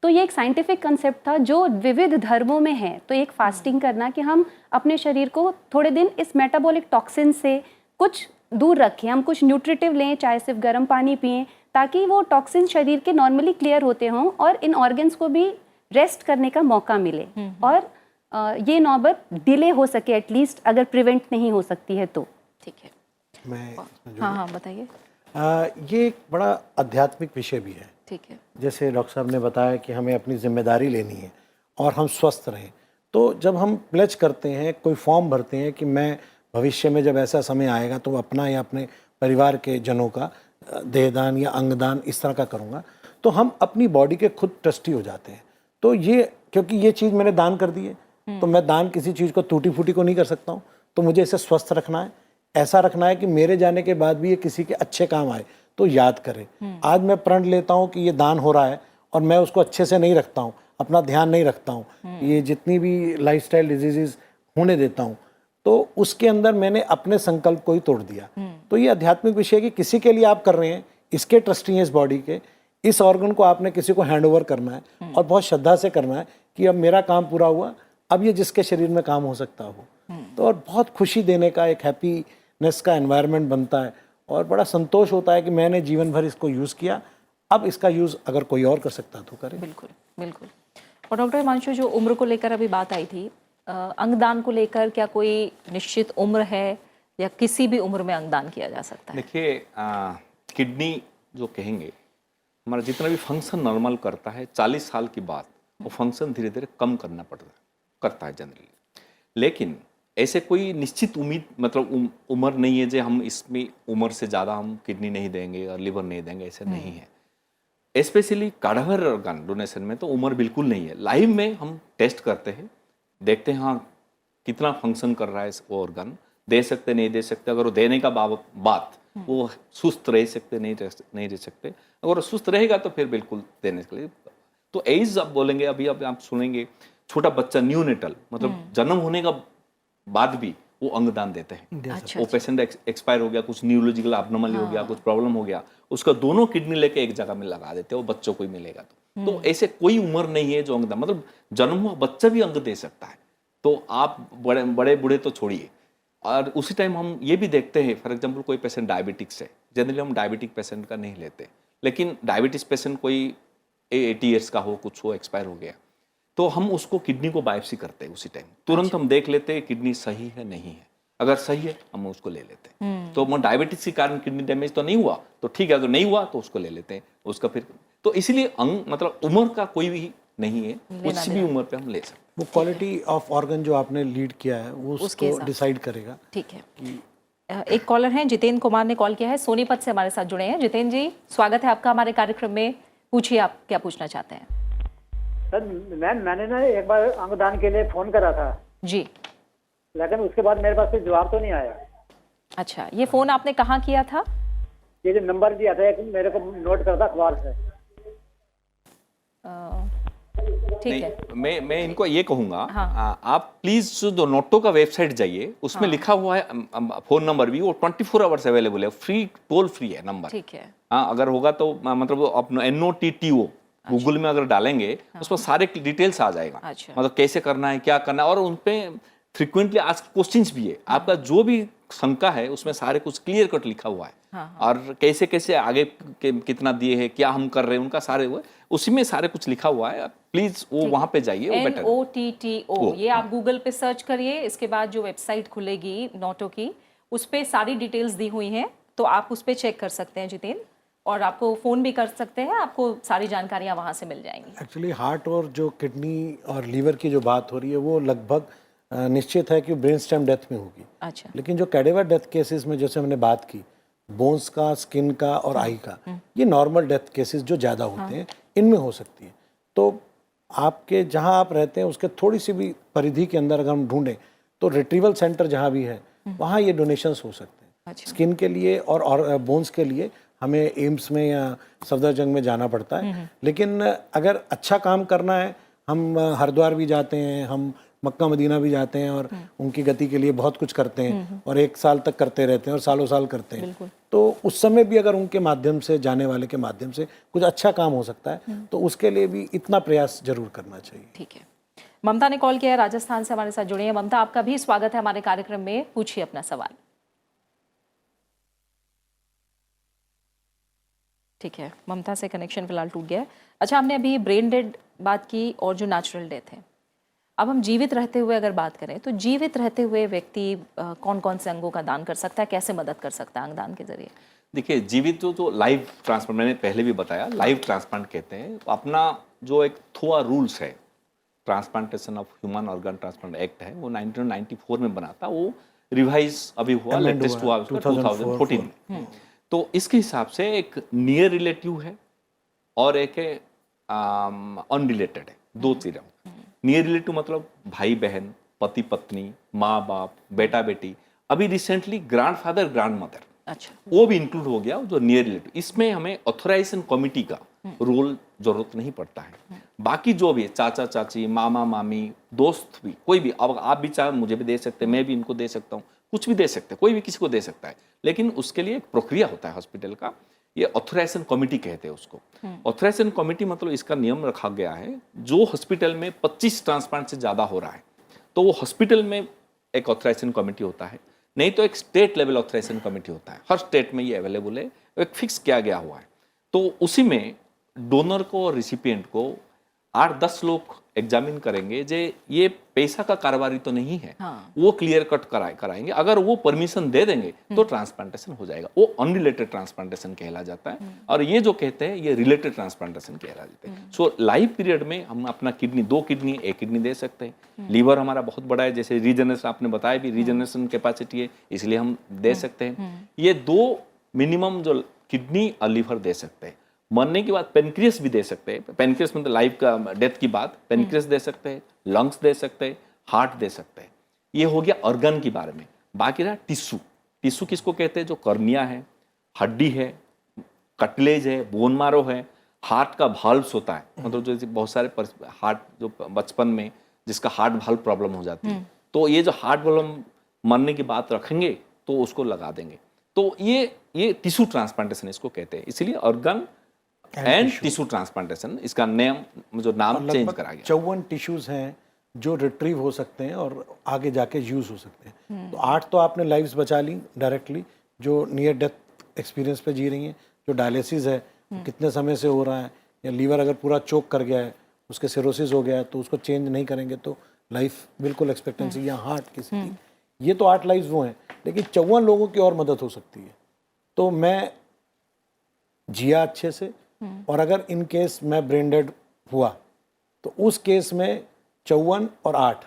तो ये एक साइंटिफिक कंसेप्ट था जो विविध धर्मों में है। तो एक फास्टिंग करना कि हम अपने शरीर को थोड़े दिन इस मेटाबॉलिक टॉक्सिन से कुछ दूर रखें, हम कुछ न्यूट्रिटिव लें, चाहे सिर्फ गर्म पानी पिएं, ताकि वो टॉक्सिन शरीर के नॉर्मली क्लियर होते हों और इन ऑर्गन्स को भी रेस्ट करने का मौका मिले और ये नौबत डिले हो सके एटलीस्ट, अगर प्रिवेंट नहीं हो सकती है तो। ठीक है, मैं हाँ बताइए। ये एक बड़ा आध्यात्मिक विषय भी है। ठीक है, जैसे डॉक्टर साहब ने बताया कि हमें अपनी जिम्मेदारी लेनी है और हम स्वस्थ रहें, तो जब हम प्लेज करते हैं, कोई फॉर्म भरते हैं कि मैं भविष्य में जब ऐसा समय आएगा तो अपना या अपने परिवार के जनों का देहदान या अंगदान इस तरह का करूँगा, तो हम अपनी बॉडी के खुद ट्रस्टी हो जाते हैं। तो ये क्योंकि ये चीज़ मैंने दान कर दी है, तो मैं दान किसी चीज़ को टूटी फूटी को नहीं कर सकता हूँ, तो मुझे इसे स्वस्थ रखना है, ऐसा रखना है कि मेरे जाने के बाद भी ये किसी के अच्छे काम आए तो याद करें। आज मैं प्रण लेता हूँ कि ये दान हो रहा है और मैं उसको अच्छे से नहीं रखता हूँ, अपना ध्यान नहीं रखता हूँ, ये जितनी भी लाइफस्टाइल डिजीजेस होने देता हूँ, तो उसके अंदर मैंने अपने संकल्प को ही तोड़ दिया। तो ये आध्यात्मिक विषय है कि किसी के लिए आप कर रहे हैं, इसके ट्रस्टी हैं इस बॉडी के, इस ऑर्गन को आपने किसी को हैंड ओवर करना है और बहुत श्रद्धा से करना है कि अब मेरा काम पूरा हुआ, अब ये जिसके शरीर में काम हो सकता हो। तो और बहुत खुशी देने का एक हैप्पीनेस का एनवायरनमेंट बनता है और बड़ा संतोष होता है कि मैंने जीवन भर इसको यूज़ किया, अब इसका यूज़ अगर कोई और कर सकता तो करे। बिल्कुल बिल्कुल। और डॉक्टर हिमांशु, जो उम्र को लेकर अभी बात आई थी, अंगदान को लेकर क्या कोई निश्चित उम्र है या किसी भी उम्र में अंगदान किया जा सकता है? देखिए, किडनी जो कहेंगे, हमारा जितना भी फंक्शन नॉर्मल करता है 40 साल के बाद वो फंक्शन धीरे धीरे कम करना करता है जनरली। लेकिन ऐसे कोई निश्चित उम्मीद मतलब उम्र नहीं है जो हम इसमें उम्र से ज़्यादा हम किडनी नहीं देंगे और लिवर नहीं देंगे, ऐसे नहीं है। स्पेशली काढ़ावर ऑर्गन डोनेशन में तो उम्र बिल्कुल नहीं है। लाइव में हम टेस्ट करते हैं, देखते हैं हाँ कितना फंक्शन कर रहा है वो ऑर्गन, दे सकते नहीं दे सकते, अगर वो देने का बात वो सुस्त रह सकते नहीं रह सकते, अगर वो सुस्त रहेगा तो फिर बिल्कुल देने के लिए। तो एज आप बोलेंगे, अभी आप सुनेंगे छोटा बच्चा न्यूनेटल मतलब जन्म होने का बाद भी वो अंगदान देते हैं। अच्छा, वो पेशेंट एक्सपायर हो गया, कुछ न्यूरोलॉजिकल एब्नॉर्मली हो गया, कुछ प्रॉब्लम हो गया, उसका दोनों किडनी लेके एक जगह में लगा देते हैं, वो बच्चों को ही मिलेगा। तो ऐसे कोई उम्र नहीं है जो अंगदान, मतलब जन्म हुआ बच्चा भी अंग दे सकता है। तो आप बड़े बूढ़े तो छोड़िए। और उसी टाइम हम ये भी देखते हैं, फॉर एग्जांपल कोई पेशेंट डायबिटिक्स है, जनरली हम डायबिटिक पेशेंट का नहीं लेते, लेकिन डायबिटीज पेशेंट कोई 80 ईयर्स का हो, कुछ हो, एक्सपायर हो गया, तो हम उसको किडनी को बायोप्सी करते हैं उसी टाइम, तुरंत हम देख लेते हैं किडनी सही है नहीं है, अगर सही है हम उसको ले लेते हैं। तो डायबिटीज के कारण किडनी डैमेज तो नहीं हुआ तो ठीक है, अगर नहीं हुआ तो उसको ले लेते हैं उसका फिर। तो इसीलिए अंग मतलब उम्र का कोई भी नहीं है, किसी भी उम्र पे हम ले सकते हैं। वो क्वालिटी ऑफ ऑर्गन जो आपने लीड किया है वो उसको डिसाइड करेगा। ठीक है। एक कॉलर हैं, जितेंद्र कुमार ने कॉल किया है, सोनीपत से हमारे साथ जुड़े हैं। जितेंद्र जी, स्वागत है आपका हमारे कार्यक्रम में, पूछिए आप क्या पूछना चाहते हैं। सर मैंने ना एक बार अंगदान के लिए फोन करा था जी, लेकिन उसके बाद मेरे पास कोई जवाब तो नहीं आया। अच्छा, ये फोन आपने कहाँ किया था? ये जो नंबर दिया था एक मेरे को नोट करता अखबार से। ठीक है, मैं इनको ये कहूंगा, हाँ। आप प्लीज जो नोटो का वेबसाइट जाइए, उसमें लिखा हुआ है फोन नंबर भी, वो 24 आवर्स अवेलेबल है, फ्री, टोल फ्री है नंबर। ठीक है, हाँ, अगर होगा तो मतलब अपना NOTTO गूगल में अगर डालेंगे उसमें सारे डिटेल्स आ जाएगा। अच्छा। मतलब कैसे करना है, क्या करना है, और उनपे फ्रिक्वेंटली आस्क्ड क्वेश्चंस भी है, आपका जो भी शंका है उसमें सारे कुछ क्लियर कट लिखा हुआ है। और कैसे कैसे आगे कितना दिए हैं, क्या हम कर रहे हैं, उनका सारे वो उसी में सारे कुछ लिखा हुआ है। प्लीज वो वहां पे जाइए, वो बेटर NOTTO, ये आप गूगल पे सर्च करिए, इसके बाद जो वेबसाइट खुलेगी नोटो की, उस पे सारी डिटेल्स दी हुई हैं, तो आप उस पे चेक कर सकते हैं जितेंद्र, और आपको फ़ोन भी कर सकते हैं, आपको सारी जानकारियाँ वहाँ से मिल जाएंगी। एक्चुअली हार्ट और जो किडनी और लीवर की जो बात हो रही है वो लगभग निश्चित है कि ब्रेन स्टेम डेथ में होगी। अच्छा, लेकिन जो कैडेवर डेथ केसेस में जैसे हमने बात की, बोन्स का, स्किन का और आई का, ये नॉर्मल डेथ केसेस जो ज़्यादा होते हैं इनमें हो सकती है। तो आपके जहाँ आप रहते हैं उसके थोड़ी सी भी परिधि के अंदर अगर हम ढूंढें तो रिट्रीवल सेंटर जहाँ भी है वहाँ ये डोनेशंस हो सकते हैं। अच्छा। स्किन के लिए और बोन्स के लिए हमें एम्स में या सफदरजंग में जाना पड़ता है। लेकिन अगर अच्छा काम करना है, हम हरिद्वार भी जाते हैं, हम मक्का मदीना भी जाते हैं और उनकी गति के लिए बहुत कुछ करते हैं और 1 साल तक करते रहते हैं और सालों साल करते हैं। तो उस समय भी अगर उनके माध्यम से, जाने वाले के माध्यम से कुछ अच्छा काम हो सकता है तो उसके लिए भी इतना प्रयास जरूर करना चाहिए। ठीक है। ममता ने कॉल किया है, राजस्थान से हमारे साथ जुड़ी है। ममता, आपका भी स्वागत है हमारे कार्यक्रम में, पूछिए अपना सवाल। ठीक है, ममता से कनेक्शन फिलहाल टूट गया है। अच्छा, हमने अभी ब्रेन डेड बात की और जो नेचुरल डेथ है, अब हम जीवित रहते हुए अगर बात करें तो जीवित रहते हुए व्यक्ति कौन कौन से अंगों का दान कर सकता है, कैसे मदद कर सकता है अंगदान के जरिए? देखिए, जीवित तो लाइव ट्रांसप्लांट, मैंने पहले भी बताया, लाइव ट्रांसप्लांट कहते हैं। अपना जो एक थोड़ा रूल्स है, transplantation of human organ transplant act है, वो 1994 में बना था, वो रिवाइज अभी हुआ, लेटेस्ट हुआ 2014 में। तो इसके हिसाब से एक नियर रिलेटिव है और एक है अनरिलेटेड है, दो चीज़ें। नियर रिलेटिव मतलब भाई बहन, पति पत्नी, माँ बाप, बेटा बेटी, अभी रिसेंटली ग्रैंडफादर ग्रैंडमदर, अच्छा, वो भी इंक्लूड हो गया, जो नियर रिलेटिव। इसमें हमें ऑथराइजेशन कमिटी का रोल जरूरत नहीं पड़ता है। बाकी जो भी है, चाचा चाची, मामा मामी, दोस्त भी, कोई भी, अब आप भी चाहे मुझे भी दे सकते हैं, मैं भी इनको दे सकता हूँ, कुछ भी दे सकते हैं, कोई भी किसी को दे सकता है। लेकिन उसके लिए एक प्रक्रिया होता है हॉस्पिटल का, ये ऑथराइजेशन कमिटी कहते हैं उसको। ऑथराइजेशन कमिटी मतलब इसका नियम रखा गया है, जो हॉस्पिटल में 25 ट्रांसप्लांट से ज़्यादा हो रहा है तो वो हॉस्पिटल में एक ऑथराइजेशन कमिटी होता है, नहीं तो एक स्टेट लेवल ऑथराइजेशन कमिटी होता है। हर स्टेट में ये अवेलेबल है, एक फिक्स किया गया हुआ है। तो उसी में डोनर को और रिसिपिएंट को 8-10 लोग एग्जामिन करेंगे, जे ये पैसा का कारोबारी तो नहीं है, वो क्लियर कट कराएंगे। अगर वो परमिशन दे देंगे तो ट्रांसप्लांटेशन हो जाएगा। वो अनरिलेटेड ट्रांसप्लांटेशन कहला जाता है, और ये जो कहते हैं ये रिलेटेड ट्रांसप्लांटेशन कहला जाते हैं। सो लाइव पीरियड में हम अपना किडनी, 2 किडनी, 1 किडनी दे सकते हैं। लीवर हमारा बहुत बड़ा है, जैसे रीजनरेशन आपने बताया भी, रीजनरेशन कैपेसिटी है, इसलिए हम दे सकते हैं। ये 2 मिनिमम जो किडनी और लीवर दे सकते हैं। मरने के बाद पेनक्रियस भी दे सकते हैं। पेनक्रियस में तो लाइफ का डेथ की बात, पेनक्रियस दे सकते हैं, लंग्स दे सकते हैं, हार्ट दे सकते हैं। ये हो गया ऑर्गन के बारे में। बाकी रहा टिश्यू। टिश्यू किसको कहते हैं? जो कर्निया है, हड्डी है, कटलेज है, बोन मारो है, हार्ट का भाल्व्स होता है, मतलब जो बहुत सारे हार्ट जो बचपन में जिसका हार्ट भाल्व प्रॉब्लम हो जाती है, तो ये जो हार्ट प्रॉब्लम मरने की बात रखेंगे तो उसको लगा देंगे। तो ये टिश्यू ट्रांसप्लांटेशन इसको कहते हैं। इसलिए ऑर्गन एंड टिश्यू ट्रांसप्लांटेशन, इसका नाम चेंज करा गया। 54 टिश्यूज हैं जो रिट्रीव हो सकते हैं और आगे जाके यूज हो सकते हैं। तो 8 तो आपने लाइव्स बचा ली डायरेक्टली, जो नियर डेथ एक्सपीरियंस पे जी रही हैं। जो डायलिसिस है कितने समय से हो रहा है, या लीवर अगर पूरा चोक कर गया है, उसके सिरोसिस हो गया है, तो उसको चेंज नहीं करेंगे तो लाइफ बिल्कुल एक्सपेक्टेंसी, या हार्ट की स्थिति, ये तो 8 लाइव्स वो हैं। लेकिन 54 लोगों की और मदद हो सकती है। तो मैं जिया अच्छे से, और अगर इन केस मैं ब्रेन डेड हुआ तो उस केस में 54 और 8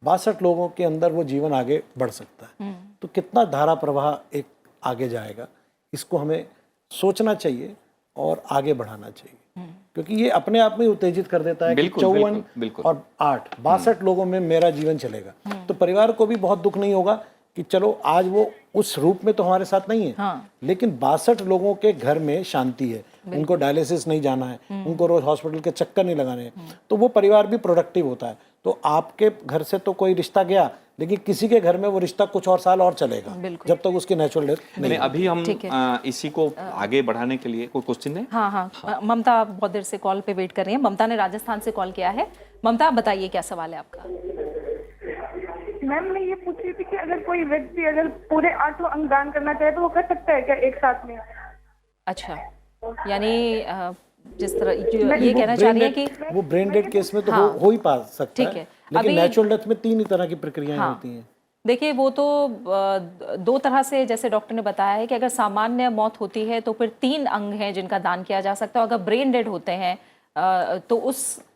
62 लोगों के अंदर वो जीवन आगे बढ़ सकता है। तो कितना धारा प्रवाह एक आगे जाएगा, इसको हमें सोचना चाहिए और आगे बढ़ाना चाहिए, क्योंकि ये अपने आप में उत्तेजित कर देता है कि 54 और 8 62 लोगों में मेरा जीवन चलेगा। तो परिवार को भी बहुत दुख नहीं होगा कि चलो आज वो उस रूप में तो हमारे साथ नहीं है, लेकिन 62 लोगों के घर में शांति है, उनको डायलिसिस नहीं जाना है, उनको रोज हॉस्पिटल के चक्कर नहीं लगाने हैं, तो वो परिवार भी प्रोडक्टिव होता है। तो आपके घर से तो कोई रिश्ता गया, लेकिन किसी के घर में वो रिश्ता कुछ और साल और चलेगा, जब तक उसकी नेचुरल डेथ नहीं। अभी हम इसी को आगे बढ़ाने के लिए कोई क्वेश्चन है? हाँ, ममता बहुत देर से कॉल पे वेट कर रही है। ममता ने राजस्थान से कॉल किया है। ममता, बताइए क्या सवाल है आपका? मैम, मैं ये पूछ रही थी कि अगर कोई व्यक्ति अगर पूरे 8 अंग दान करना चाहे तो वो कर सकता है क्या एक साथ में? अच्छा, यानी जिस तरह ये कहना चाह रही है कि वो ब्रेन डेड केस में तो हो ही पा सकता है, लेकिन नेचुरल डेथ में 3 ही तरह की प्रक्रियाएं होती हैं। देखिए, वो तो 2 तरह से, जैसे डॉक्टर ने बताया है कि अगर सामान्य मौत होती है तो फिर 3 अंग हैं जिनका दान किया जा सकता है। अगर ब्रेन डेड होते हैं तो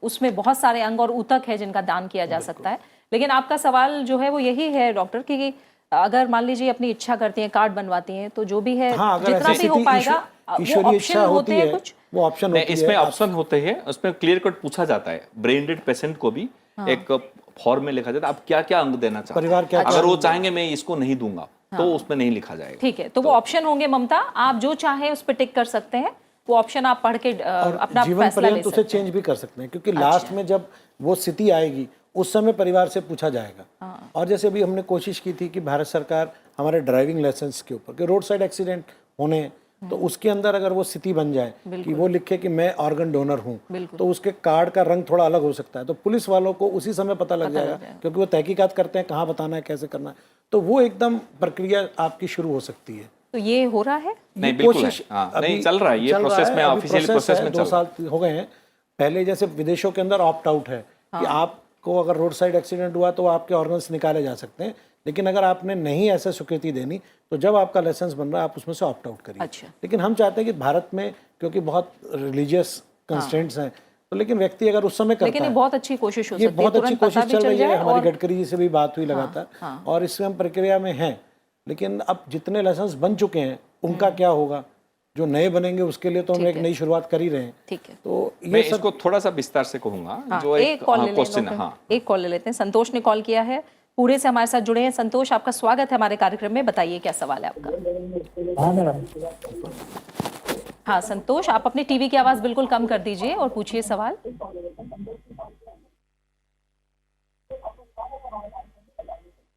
उसमें बहुत सारे अंग और ऊतक है जिनका दान किया जा सकता है। लेकिन आपका सवाल जो है वो यही है डॉक्टर कि अगर मान लीजिए अपनी इच्छा करती हैं, कार्ड बनवाती हैं, तो जो भी है जितना भी हो पाएगा, वो ऑप्शन होते हैं कुछ, वो ऑप्शन होती है। इसमें ऑप्शन होते हैं, उसमें क्लियर कट पूछा जाता है। ब्रेन डेड पेशेंट को भी एक फॉर्म में लिखा जाता है, आप क्या क्या अंग देना चाहते हैं, परिवार क्या, अगर वो चाहेंगे मैं इसको नहीं दूंगा तो उसमें नहीं लिखा जाएगा। ठीक है, तो वो ऑप्शन होंगे ममता, आप जो चाहे उस पर टिक कर सकते हैं। वो ऑप्शन आप पढ़ के अपना जीवन पर्यंत उसे चेंज भी कर सकते हैं, क्योंकि लास्ट में जब वो स्थिति आएगी उस समय परिवार से पूछा जाएगा। और जैसे अभी हमने कोशिश की थी कि भारत सरकार हमारे ड्राइविंग लाइसेंस के ऊपर कि रोड साइड एक्सीडेंट होने, तो उसके अंदर अगर वो स्थिति बन जाए कि वो लिखे कि मैं ऑर्गन डोनर हूँ, तो उसके कार्ड का रंग थोड़ा अलग हो सकता है। तो पुलिस वालों को उसी समय पता लग जाएगा, क्योंकि वो तहकीकात करते हैं कहाँ बताना है, कैसे करना है। तो वो एकदम प्रक्रिया आपकी शुरू हो सकती है। तो ये हो रहा है? नहीं, ये बिल्कुल है। कोशिश हाँ, अभी नहीं चल रहा है, ये चल रहा प्रोसेस है, में, अभी ऑफिशियल प्रोसेस है, में 2 चल रहा है। साल हो गए हैं। पहले जैसे विदेशों के अंदर ऑप्ट आउट है कि आपको अगर रोड साइड एक्सीडेंट हुआ तो आपके ऑर्गन्स निकाले जा सकते हैं, लेकिन अगर आपने नहीं ऐसे स्वीकृति देनी तो जब आपका लाइसेंस बन रहा है आप उसमें से ऑप्ट आउट करिए। अच्छा। लेकिन हम चाहते हैं कि भारत में, क्योंकि बहुत रिलीजियस कंस्ट्रेंट्स हैं, तो लेकिन व्यक्ति अगर उस समय करता लेकिन ये है, बहुत अच्छी कोशिश हो सकती ये है, बहुत अच्छी तुरंत पता कोशिश भी चल रही है। जाए हमारी और गडकरी जी से भी बात हुई लगातार, और इसमें हम प्रक्रिया में हैं। लेकिन अब जितने लाइसेंस बन चुके हैं उनका क्या होगा, जो नए बनेंगे उसके लिए तो हम एक नई शुरुआत कर ही रहे हैं। ठीक है, तो मैं ये सब इसको थोड़ा सा विस्तार से कहूंगा। हाँ, जो एक कॉल ले लें क्वेश्चन है, डॉक्टर। हाँ, एक कॉल ले लेते हैं। संतोष ने कॉल किया है, पूरे से हमारे साथ जुड़े हैं। संतोष, आपका स्वागत है हमारे कार्यक्रम में, बताइए क्या सवाल है आपका। हाँ मैडम। हाँ संतोष, आप अपने टीवी की आवाज बिल्कुल कम कर दीजिए और पूछिए सवाल।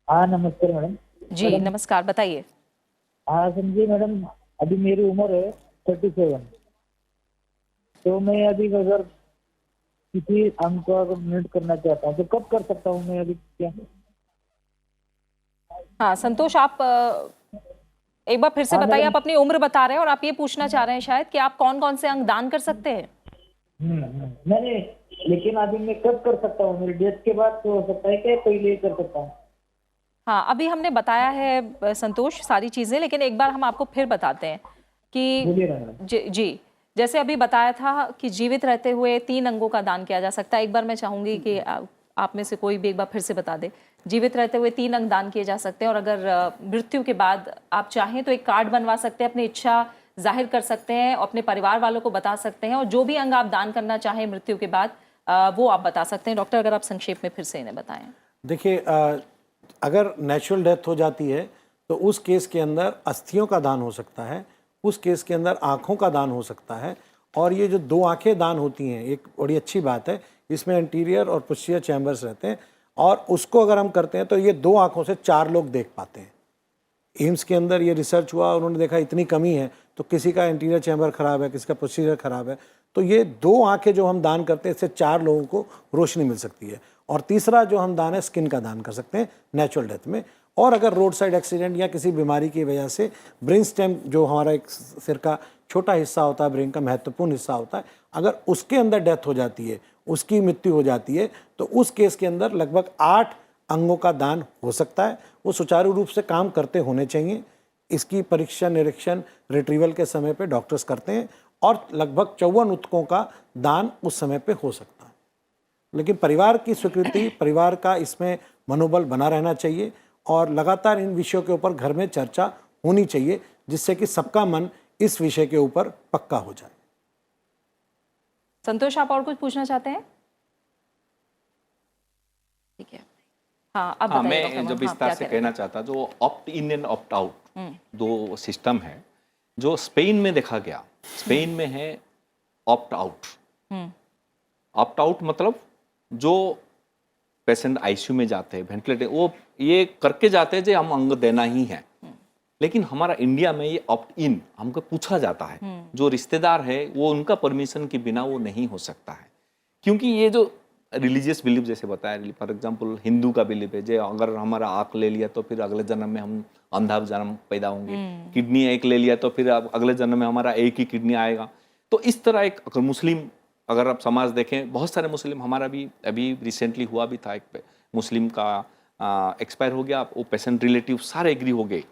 हाँ नमस्ते मैडम। जी नमस्कार, बताइए। हाँ समझिए मैडम, अभी मेरी उम्र है 37, तो मैं अभी अगर किसी अंग को अगर डोनेट करना चाहता हूँ तो कब कर सकता हूँ मैं, अभी क्या? हाँ संतोष, आप एक बार फिर से बताइए। आप अपनी उम्र बता रहे हैं और आप ये पूछना चाह रहे हैं शायद कि आप कौन कौन से अंग दान कर सकते हैं। नहीं, लेकिन अभी मैं कब कर सकता हूँ? मेरी डेथ के बाद तो हो सकता है क्या, पहले कर सकता हूँ? हाँ, अभी हमने बताया है संतोष सारी चीजें, लेकिन एक बार हम आपको फिर बताते हैं कि जी जैसे अभी बताया था कि जीवित रहते हुए 3 अंगों का दान किया जा सकता है। एक बार मैं चाहूंगी कि आप में से कोई भी एक बार फिर से बता दे। जीवित रहते हुए 3 अंग दान किए जा सकते हैं, और अगर मृत्यु के बाद आप चाहें तो एक कार्ड बनवा सकते हैं, अपनी इच्छा जाहिर कर सकते हैं, अपने परिवार वालों को बता सकते हैं, और जो भी अंग आप दान करना चाहें मृत्यु के बाद वो आप बता सकते हैं। डॉक्टर, अगर आप संक्षेप में फिर से इन्हें बताएं। देखिए, अगर नेचुरल डेथ हो जाती है तो उस केस के अंदर अस्थियों का दान हो सकता है, उस केस के अंदर आँखों का दान हो सकता है, और ये जो 2 आँखें दान होती हैं, एक बड़ी अच्छी बात है, इसमें एंटीरियर और पोस्टीरियर चैम्बर्स रहते हैं, और उसको अगर हम करते हैं तो ये 2 आँखों से 4 लोग देख पाते हैं। एम्स के अंदर ये रिसर्च हुआ, उन्होंने देखा इतनी कमी है तो किसी का एंटीरियर चैम्बर खराब है, किसी का पोस्टीरियर खराब है, तो ये 2 आँखें जो हम दान करते हैं इससे 4 लोगों को रोशनी मिल सकती है। और तीसरा जो हम दान है, स्किन का दान कर सकते हैं नेचुरल डेथ में। और अगर रोड साइड एक्सीडेंट या किसी बीमारी की वजह से ब्रेन स्टेम, जो हमारा एक सिर का छोटा हिस्सा होता है, ब्रेन का महत्वपूर्ण हिस्सा होता है, अगर उसके अंदर डेथ हो जाती है, उसकी मृत्यु हो जाती है, तो उस केस के अंदर लगभग 8 अंगों का दान हो सकता है। वो सुचारू रूप से काम करते होने चाहिए। इसकी परीक्षा निरीक्षण रिट्रीवल के समय पे डॉक्टर्स करते हैं, और लगभग 54 ऊतकों का दान उस समय पे हो सकता है। लेकिन परिवार की स्वीकृति, परिवार का इसमें मनोबल बना रहना चाहिए, और लगातार इन विषयों के ऊपर घर में चर्चा होनी चाहिए, जिससे कि सबका मन इस विषय के ऊपर पक्का हो जाए। संतोष, आप और कुछ पूछना चाहते हैं? ठीक है, हाँ अब हाँ, बताइए मैं डॉक्टर। जो विस्तार से कहना चाहता, जो opt in and opt out 2 system है, जो स्पेन में देखा गया। स्पेन में है ऑप्ट आउट। ऑप्ट आउट मतलब जो पेशेंट आईसीयू में जाते हैं, वेंटिलेटर, वो ये करके जाते हैं जो हम अंग देना ही है। लेकिन हमारा इंडिया में ये ऑप्ट इन हमको पूछा जाता है, जो रिश्तेदार है वो उनका परमिशन के बिना वो नहीं हो सकता है, क्योंकि ये जो रिलीजियस बिलीफ जैसे बताया, फॉर एग्जांपल हिंदू का बिलीफ है, जो अगर हमारा आँख ले लिया तो फिर अगले जन्म में हम अंधा जन्म पैदा होंगे, किडनी एक ले लिया तो फिर अगले जन्म में हमारा एक ही किडनी आएगा। तो इस तरह एक, अगर मुस्लिम, अगर आप समाज देखें, बहुत सारे मुस्लिम, हमारा भी अभी रिसेंटली हुआ भी था, एक मुस्लिम का एक्सपायर हो गया, वो पेशेंट रिलेटिव सारे एग्री हो गए,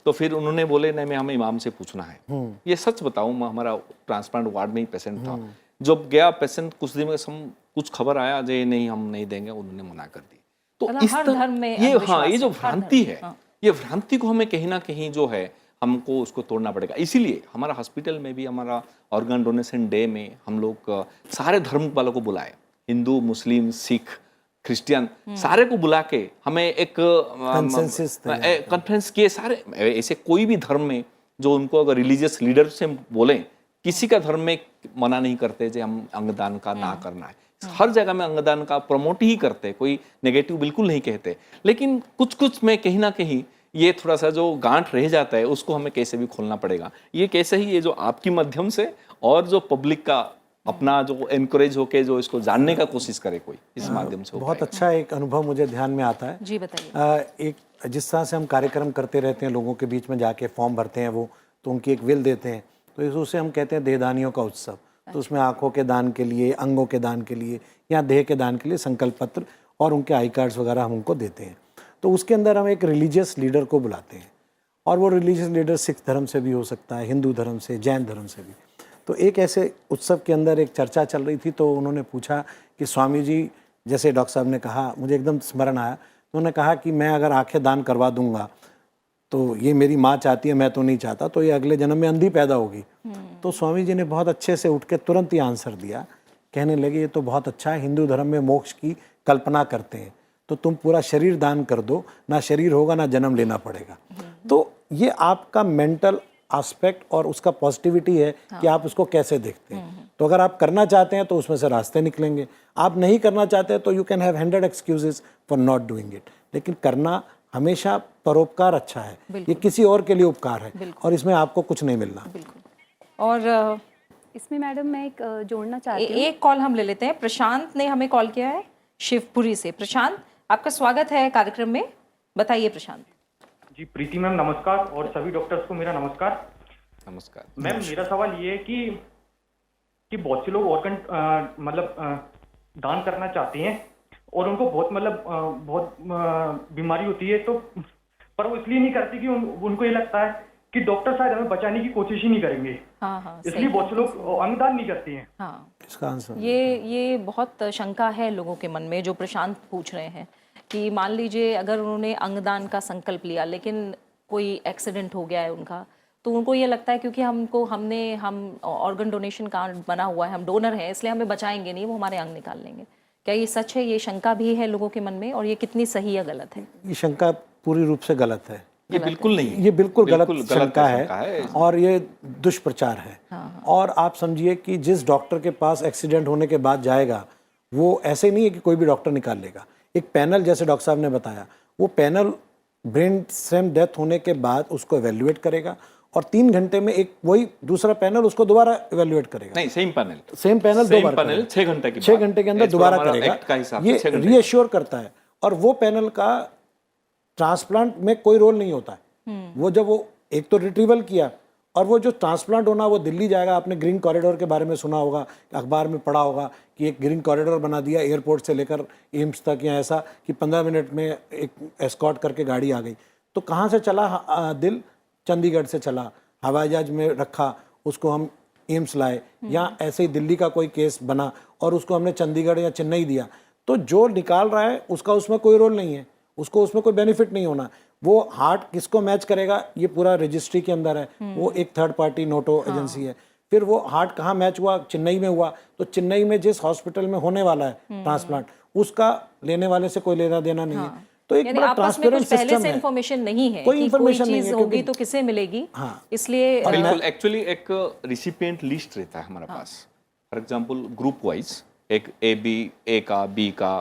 तो फिर उन्होंने बोले नहीं, मैं हमें इमाम से पूछना है। ये सच बताऊं, हमारा ट्रांसप्लांट वार्ड में ही पेशेंट था, जब गया पेशेंट कुछ दिन में कुछ खबर आया जो नहीं हम नहीं देंगे, उन्होंने मना कर दी। तो इस धर्म में ये, हाँ, ये जो भ्रांति है, ये भ्रांति को हमें कहीं ना कहीं जो है हमको उसको तोड़ना पड़ेगा। इसीलिए हमारा हॉस्पिटल में भी हमारा ऑर्गन डोनेशन डे में हम लोग सारे धर्म वालों को बुलाए, हिंदू, मुस्लिम, सिख, क्रिश्चियन, सारे को बुला के हमें एक कॉन्फ्रेंस किए सारे। ऐसे कोई भी धर्म में जो उनको अगर रिलीजियस लीडर से बोलें, किसी का धर्म में मना नहीं करते जो हम अंगदान का ना करना है, हर जगह में अंगदान का प्रमोट ही करते, कोई नेगेटिव बिल्कुल नहीं कहते। लेकिन कुछ कुछ में कहीं ना कहीं ये थोड़ा सा जो गांठ रह जाता है, उसको हमें कैसे भी खोलना पड़ेगा। ये कैसे ही, ये जो आपकी माध्यम से और जो पब्लिक का अपना जो एनकरेज होके जो इसको जानने का कोशिश करे कोई, इस माध्यम से बहुत अच्छा एक अनुभव मुझे ध्यान में आता है। जी बताइए। एक जिस तरह से हम कार्यक्रम करते रहते हैं, लोगों के बीच में जाके फॉर्म भरते हैं वो, तो उनकी एक विल देते हैं, तो उसे हम कहते हैं देहदानियों का उत्सव। तो उसमें आँखों के दान के लिए, अंगों के दान के लिए या देह के दान के लिए संकल्प पत्र और उनके आई कार्ड्स वगैरह हम उनको देते हैं। तो उसके अंदर हम एक रिलीजियस लीडर को बुलाते हैं, और वो रिलीजियस लीडर सिख धर्म से भी हो सकता है, हिंदू धर्म से, जैन धर्म से भी। तो एक ऐसे उत्सव के अंदर एक चर्चा चल रही थी, तो उन्होंने पूछा कि स्वामी जी, जैसे डॉक्टर साहब ने कहा, मुझे एकदम स्मरण आया, तो उन्होंने कहा कि मैं अगर आंखें दान करवा दूंगा तो ये मेरी माँ चाहती है, मैं तो नहीं चाहता, तो ये अगले जन्म में अंधी पैदा होगी। तो स्वामी जी ने बहुत अच्छे से उठ के तुरंत ही आंसर दिया, कहने लगे ये तो बहुत अच्छा है, हिंदू धर्म में मोक्ष की कल्पना करते हैं, तो तुम पूरा शरीर दान कर दो, ना शरीर होगा ना जन्म लेना पड़ेगा। तो ये आपका मेंटल एस्पेक्ट और उसका पॉजिटिविटी है कि आप उसको कैसे देखते हैं। तो अगर आप करना चाहते हैं तो उसमें से रास्ते निकलेंगे, आप नहीं करना चाहते तो you can have 100 excuses for not doing it, लेकिन करना हमेशा परोपकार अच्छा है, ये किसी और के लिए उपकार है और इसमें आपको कुछ नहीं मिलना। और इसमें मैडम मैं एक जोड़ना चाहती हूँ। एक कॉल हम ले लेते हैं। प्रशांत ने हमें कॉल किया है शिवपुरी से। प्रशांत, आपका स्वागत है कार्यक्रम में, बताइए प्रशांत। जी प्रीति मैम नमस्कार, और सभी डॉक्टर्स को मेरा नमस्कार। नमस्कार मैम, मेरा सवाल ये है कि बहुत से लोग ऑर्गन दान करना चाहते हैं और उनको बहुत बीमारी होती है, तो पर वो इसलिए नहीं करते कि उनको ये लगता है कि डॉक्टर शायद हमें बचाने की कोशिश ही नहीं करेंगे। हाँ, इसलिए बहुत से लोग अंगदान नहीं करते हैं। हाँ, इसका आंसर ये बहुत शंका है लोगों के मन में, जो प्रशांत पूछ रहे हैं कि मान लीजिए अगर उन्होंने अंगदान का संकल्प लिया लेकिन कोई एक्सीडेंट हो गया है उनका, तो उनको ये लगता है क्योंकि हम ऑर्गन डोनेशन कार्ड बना हुआ है, हम डोनर हैं, इसलिए हमें बचाएंगे नहीं, वो हमारे अंग निकाल लेंगे। क्या ये सच है? ये शंका भी है लोगों के मन में, और ये कितनी सही या गलत है? ये शंका पूरी रूप से गलत है। ये बिल्कुल नहीं, ये बिल्कुल गलत शंका है और ये दुष्प्रचार है। और आप समझिए कि जिस डॉक्टर के पास एक्सीडेंट होने के बाद जाएगा, वो ऐसे नहीं है कि कोई भी डॉक्टर निकाल लेगा। एक पैनल, जैसे डॉक्टर साहब ने बताया, वो पैनल ब्रेन स्टेम डेथ होने के बाद उसको एवेल्युएट करेगा और 3 घंटे में एक वही दूसरा पैनल उसको दोबारा एवेल्युएट करेगा। नहीं, सेम पैनल दो बार पैनल 6 घंटे के 6 घंटे के अंदर दोबारा करेगा। ये रीअश्योर करता है, और वो पैनल का ट्रांसप्लांट में कोई रोल नहीं होता है। वो जब वो एक तो रिट्रीवल किया, और वो जो ट्रांसप्लांट होना वो दिल्ली जाएगा। आपने ग्रीन कॉरिडोर के बारे में सुना होगा, अखबार में पढ़ा होगा कि एक ग्रीन कॉरिडोर बना दिया एयरपोर्ट से लेकर एम्स तक, या ऐसा कि 15 मिनट में एक एस्कॉर्ट करके गाड़ी आ गई। तो कहाँ से चला दिल? चंडीगढ़ से चला, हवाई जहाज में रखा, उसको हम एम्स लाए, या ऐसे ही दिल्ली का कोई केस बना और उसको हमने चंडीगढ़ या चेन्नई दिया। तो जो निकाल रहा है उसका उसमें कोई रोल नहीं है, उसको उसमें कोई बेनिफिट नहीं होना। वो हार्ट किसको मैच करेगा, ये पूरा रजिस्ट्री के अंदर है, वो एक थर्ड पार्टी नोटो एजेंसी है। फिर वो हार्ट कहाँ मैच हुआ? चेन्नई में हुआ, तो चेन्नई में जिस हॉस्पिटल में होने वाला है ट्रांसप्लांट, उसका लेने वाले से कोई लेना देना नहीं है। तो एक बड़ा ट्रांसपेरेंट सिस्टम है। इन्फॉर्मेशन नहीं है, कोई इन्फॉर्मेशन नहीं है, होगी तो किसे मिलेगी। इसलिए बिल्कुल, एक्चुअली एक रिसिपिएंट लिस्ट रहता है हमारे पास। फॉर एग्जांपल ग्रुप वाइज, एक ए का, बी का,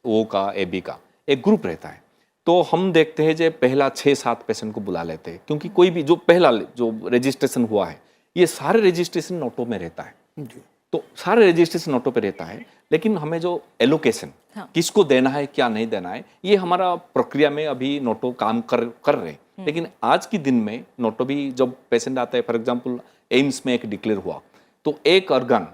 ओ का, ए बी का एक ग्रुप रहता है। तो हम देखते हैं जो पहला 6-7 पेशेंट को बुला लेते हैं, क्योंकि कोई भी जो पहला जो रजिस्ट्रेशन हुआ है, ये सारे रजिस्ट्रेशन नोटों में रहता है। तो सारे रजिस्ट्रेशन नोटों पे रहता है, लेकिन हमें जो एलोकेशन किसको देना है, क्या नहीं देना है, ये हमारा प्रक्रिया में अभी नोटो काम कर रहे हैं। लेकिन आज के दिन में नोटो भी जब पेशेंट आता है, फॉर एग्जांपल एम्स में एक डिक्लेयर हुआ, तो एक ऑर्गन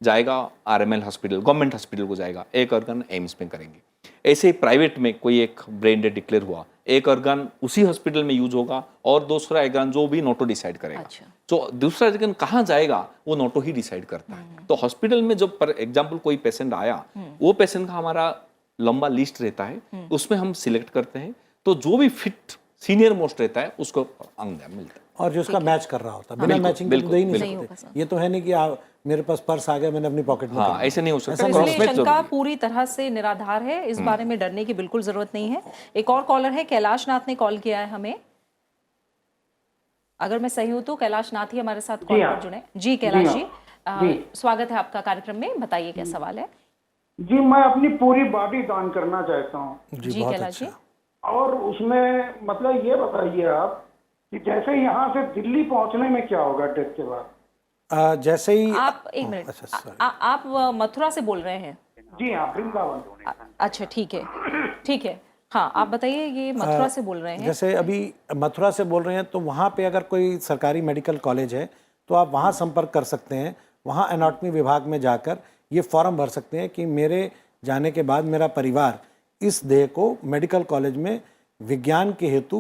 जाएगा आरएमएल हॉस्पिटल, गवर्नमेंट हॉस्पिटल को जाएगा, एक ऑर्गन एम्स में करेंगे। ऐसे ही प्राइवेट में कोई एक ब्रेन डेड डिक्लेयर हुआ, एक ऑर्गन उसी हॉस्पिटल में यूज होगा और दूसरा ऑर्गन जो भी नोटो डिसाइड करेगा। तो दूसरा ऑर्गन कहाँ जाएगा वो नोटो ही डिसाइड करता है। तो हॉस्पिटल में जब फॉर एग्जांपल कोई पेशेंट आया, वो पेशेंट का हमारा लंबा लिस्ट रहता है, उसमें हम सिलेक्ट करते हैं। तो जो भी फिट सीनियर मोस्ट रहता है उसको अंग मिलता है, और जो उसका मैच कर रहा होता है। बिना मैचिंग के दे ही नहीं सकते। ये तो है नहीं कि आप मेरे पास पर्स आ गया, मैंने अपनी पॉकेट में, ऐसे नहीं हो सकता। इसलिए शंका पूरी तरह से निराधार है, इस बारे में डरने की बिल्कुल जरूरत नहीं है। एक और कॉलर है, कैलाश नाथ ने कॉल किया है हमें। अगर मैं सही हूं तो कैलाश नाथ ही हमारे साथ कॉल पर जुड़े। जी कैलाश जी, स्वागत है आपका कार्यक्रम में, बताइए क्या सवाल है। जी, मैं अपनी पूरी बॉडी दान करना चाहता हूँ। जी कैलाश जी, और उसमें मतलब ये बताइए आप कि जैसे यहाँ से दिल्ली पहुँचने में क्या होगा डेथ के बाद? जैसे ही आप एक मिनट, आप मथुरा से बोल रहे हैं? जी हाँ, वृंदावन। अच्छा ठीक है, ठीक है। हाँ, आप बताइए, ये मथुरा से बोल रहे हैं। जैसे अभी मथुरा से बोल रहे हैं, तो वहाँ पे अगर कोई सरकारी मेडिकल कॉलेज है तो आप वहाँ संपर्क कर सकते हैं। वहाँ एनाटॉमी विभाग में जाकर ये फॉर्म भर सकते हैं कि मेरे जाने के बाद मेरा परिवार इस देह को मेडिकल कॉलेज में विज्ञान के हेतु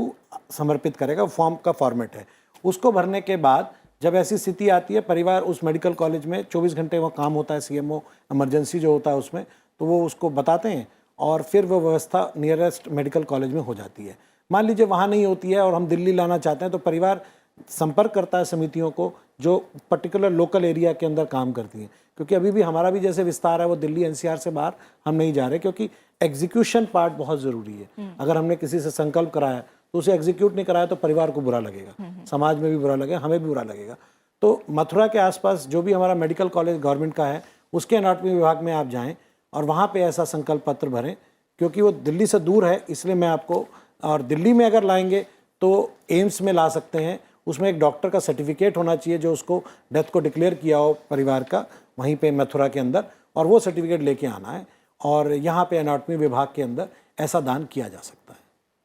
समर्पित करेगा। फॉर्म का फॉर्मेट है, उसको भरने के बाद जब ऐसी स्थिति आती है, परिवार उस मेडिकल कॉलेज में 24 घंटे वो काम होता है, सीएमओ इमरजेंसी जो होता है उसमें, तो वो उसको बताते हैं और फिर वो व्यवस्था नियरेस्ट मेडिकल कॉलेज में हो जाती है। मान लीजिए वहाँ नहीं होती है और हम दिल्ली लाना चाहते हैं, तो परिवार संपर्क करता है समितियों को जो पर्टिकुलर लोकल एरिया के अंदर काम करती हैं। क्योंकि अभी भी हमारा भी जैसे विस्तार है वो दिल्ली एनसीआर से बाहर हम नहीं जा रहे, क्योंकि एग्जीक्यूशन पार्ट बहुत ज़रूरी है। अगर हमने किसी से संकल्प कराया तो उसे एग्जीक्यूट नहीं कराया तो परिवार को बुरा लगेगा, समाज में भी बुरा लगेगा, हमें भी बुरा लगेगा। तो मथुरा के आसपास जो भी हमारा मेडिकल कॉलेज गवर्नमेंट का है उसके एनाटॉमी विभाग में आप जाएं और वहाँ पे ऐसा संकल्प पत्र भरें, क्योंकि वो दिल्ली से दूर है, इसलिए मैं आपको, और दिल्ली में अगर लाएंगे तो एम्स में ला सकते हैं। उसमें एक डॉक्टर का सर्टिफिकेट होना चाहिए जो उसको डेथ को डिक्लेयर किया हो परिवार का, वहीं पे मथुरा के अंदर, और वो सर्टिफिकेट लेके आना है और यहाँ पे एनाटॉमी विभाग के अंदर ऐसा दान किया जा सकता है।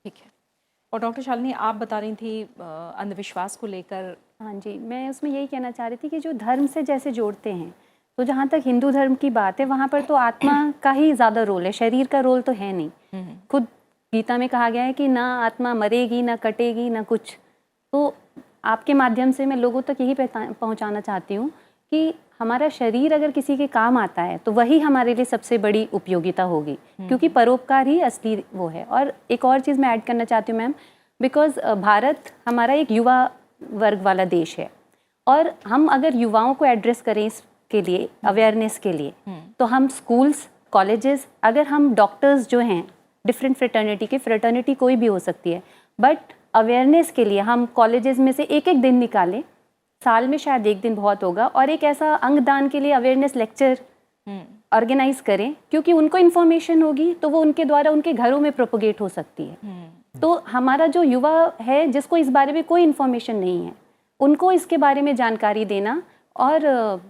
ठीक है। और डॉक्टर शालिनी, आप बता रही थी अंधविश्वास को लेकर। हाँ जी, मैं उसमें यही कहना चाह रही थी कि जो धर्म से जैसे जोड़ते हैं, तो जहाँ तक हिंदू धर्म की बात है वहाँ पर तो आत्मा का ही ज़्यादा रोल है, शरीर का रोल तो है नहीं। खुद गीता में कहा गया है कि ना आत्मा मरेगी, ना कटेगी, ना कुछ। तो आपके माध्यम से मैं लोगों तक यही पहुँचाना चाहती हूँ कि हमारा शरीर अगर किसी के काम आता है तो वही हमारे लिए सबसे बड़ी उपयोगिता होगी, क्योंकि परोपकार ही असली वो है। और एक और चीज़ मैं ऐड करना चाहती हूँ मैम, बिकॉज भारत हमारा एक युवा वर्ग वाला देश है, और हम अगर युवाओं को एड्रेस करें इसके लिए, अवेयरनेस के लिए, तो हम स्कूल्स, कॉलेजेस, अगर हम डॉक्टर्स जो हैं डिफरेंट फ्रेटर्निटी कोई भी हो सकती है, बट अवेयरनेस के लिए हम कॉलेजेस में से एक एक दिन निकालें, साल में शायद एक दिन बहुत होगा, और एक ऐसा अंगदान के लिए अवेयरनेस लेक्चर ऑर्गेनाइज करें, क्योंकि उनको इन्फॉर्मेशन होगी तो वो उनके द्वारा उनके घरों में प्रोपोगेट हो सकती है। तो हमारा जो युवा है जिसको इस बारे में कोई इन्फॉर्मेशन नहीं है, उनको इसके बारे में जानकारी देना, और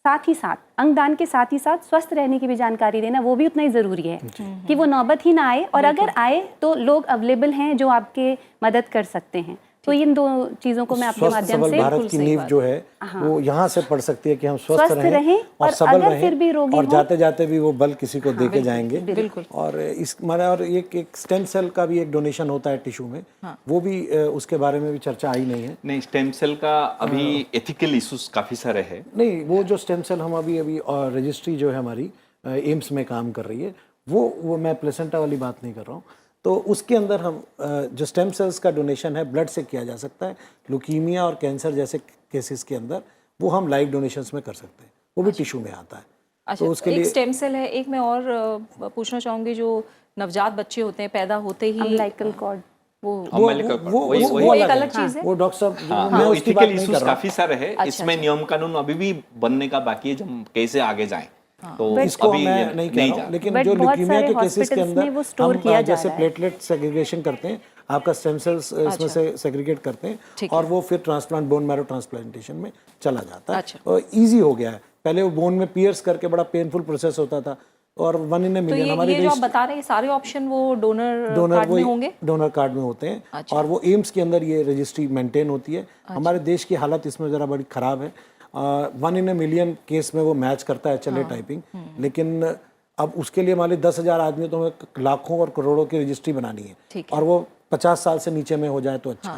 साथ ही साथ अंगदान के साथ ही साथ स्वस्थ रहने की भी जानकारी देना, वो भी उतना ही ज़रूरी है कि वो नौबत ही ना आए, और अगर आए तो लोग अवेलेबल हैं जो आपके मदद कर सकते हैं। तो इन दो चीज़ों को मैं अपने माध्यम से, भारत की नींव जो है वो यहाँ से पड़ सकती है कि हम स्वस्थ रहें और सबल रहें, फिर भी रोगी और जाते जाते भी वो बल किसी को दे के जाएंगे। बिल्कुल। और इस और एक स्टेम सेल का भी एक डोनेशन होता है टिश्यू में, वो भी उसके बारे में भी चर्चा आई नहीं है। नहीं, स्टेम सेल का अभी एथिकल इश्यूज काफी सारे हैं। नहीं, वो जो स्टेम सेल हम अभी रजिस्ट्री जो है हमारी एम्स में काम कर रही है, वो मैं प्लेसेंटा वाली बात नहीं कर रहा हूँ। तो उसके अंदर हम जो स्टेम सेल्स का डोनेशन है ब्लड से किया जा सकता है। ल्यूकीमिया और कैंसर जैसे केसेस के अंदर वो हम लाइव डोनेशंस में कर सकते हैं, वो भी टिश्यू में आता है। अच्छा, तो उसके लिए स्टेम सेल है। एक मैं और पूछना चाहूँगी, जो नवजात बच्चे होते हैं पैदा होते ही अम्बिलिकल कॉर्ड, वो एक अलग चीज है। वो डॉक्टर साहब, मैं एथिकल इश्यूज काफी सारे हैं। इसमें नियम कानून अभी भी बनने का बाकी है, जब कैसे आगे जाएं। तो इसको मैं नहीं कह रहा हूँ, लेकिन जो ल्यूकीमिया के केसेस के अंदर हम जैसे प्लेटलेट सेग्रीगेशन करते हैं, आपका स्टेम सेल्स इसमें से सेग्रीगेट करते हैं और वो फिर ट्रांसप्लांट, बोन मैरो ट्रांसप्लांटेशन में चला जाता है। और इजी हो गया है, पहले वो बोन में पियर्स करके बड़ा पेनफुल प्रोसेस होता था, और 1 in a million हमारे जो आप बता रहे हैं सारे ऑप्शन वो डोनर कार्ड में होंगे, डोनर कार्ड में होते हैं। और वो एम्स के अंदर ये रजिस्ट्री मेंटेन होती है। हमारे देश की हालत इसमें ज़रा बड़ी ख़राब है। 1 in a million केस में वो मैच करता है, चले टाइपिंग, लेकिन अब उसके लिए मान ली 10,000 आदमी तो हमें लाखों और करोड़ों की रजिस्ट्री बनानी है, और वो 50 साल से नीचे में हो जाए तो अच्छा।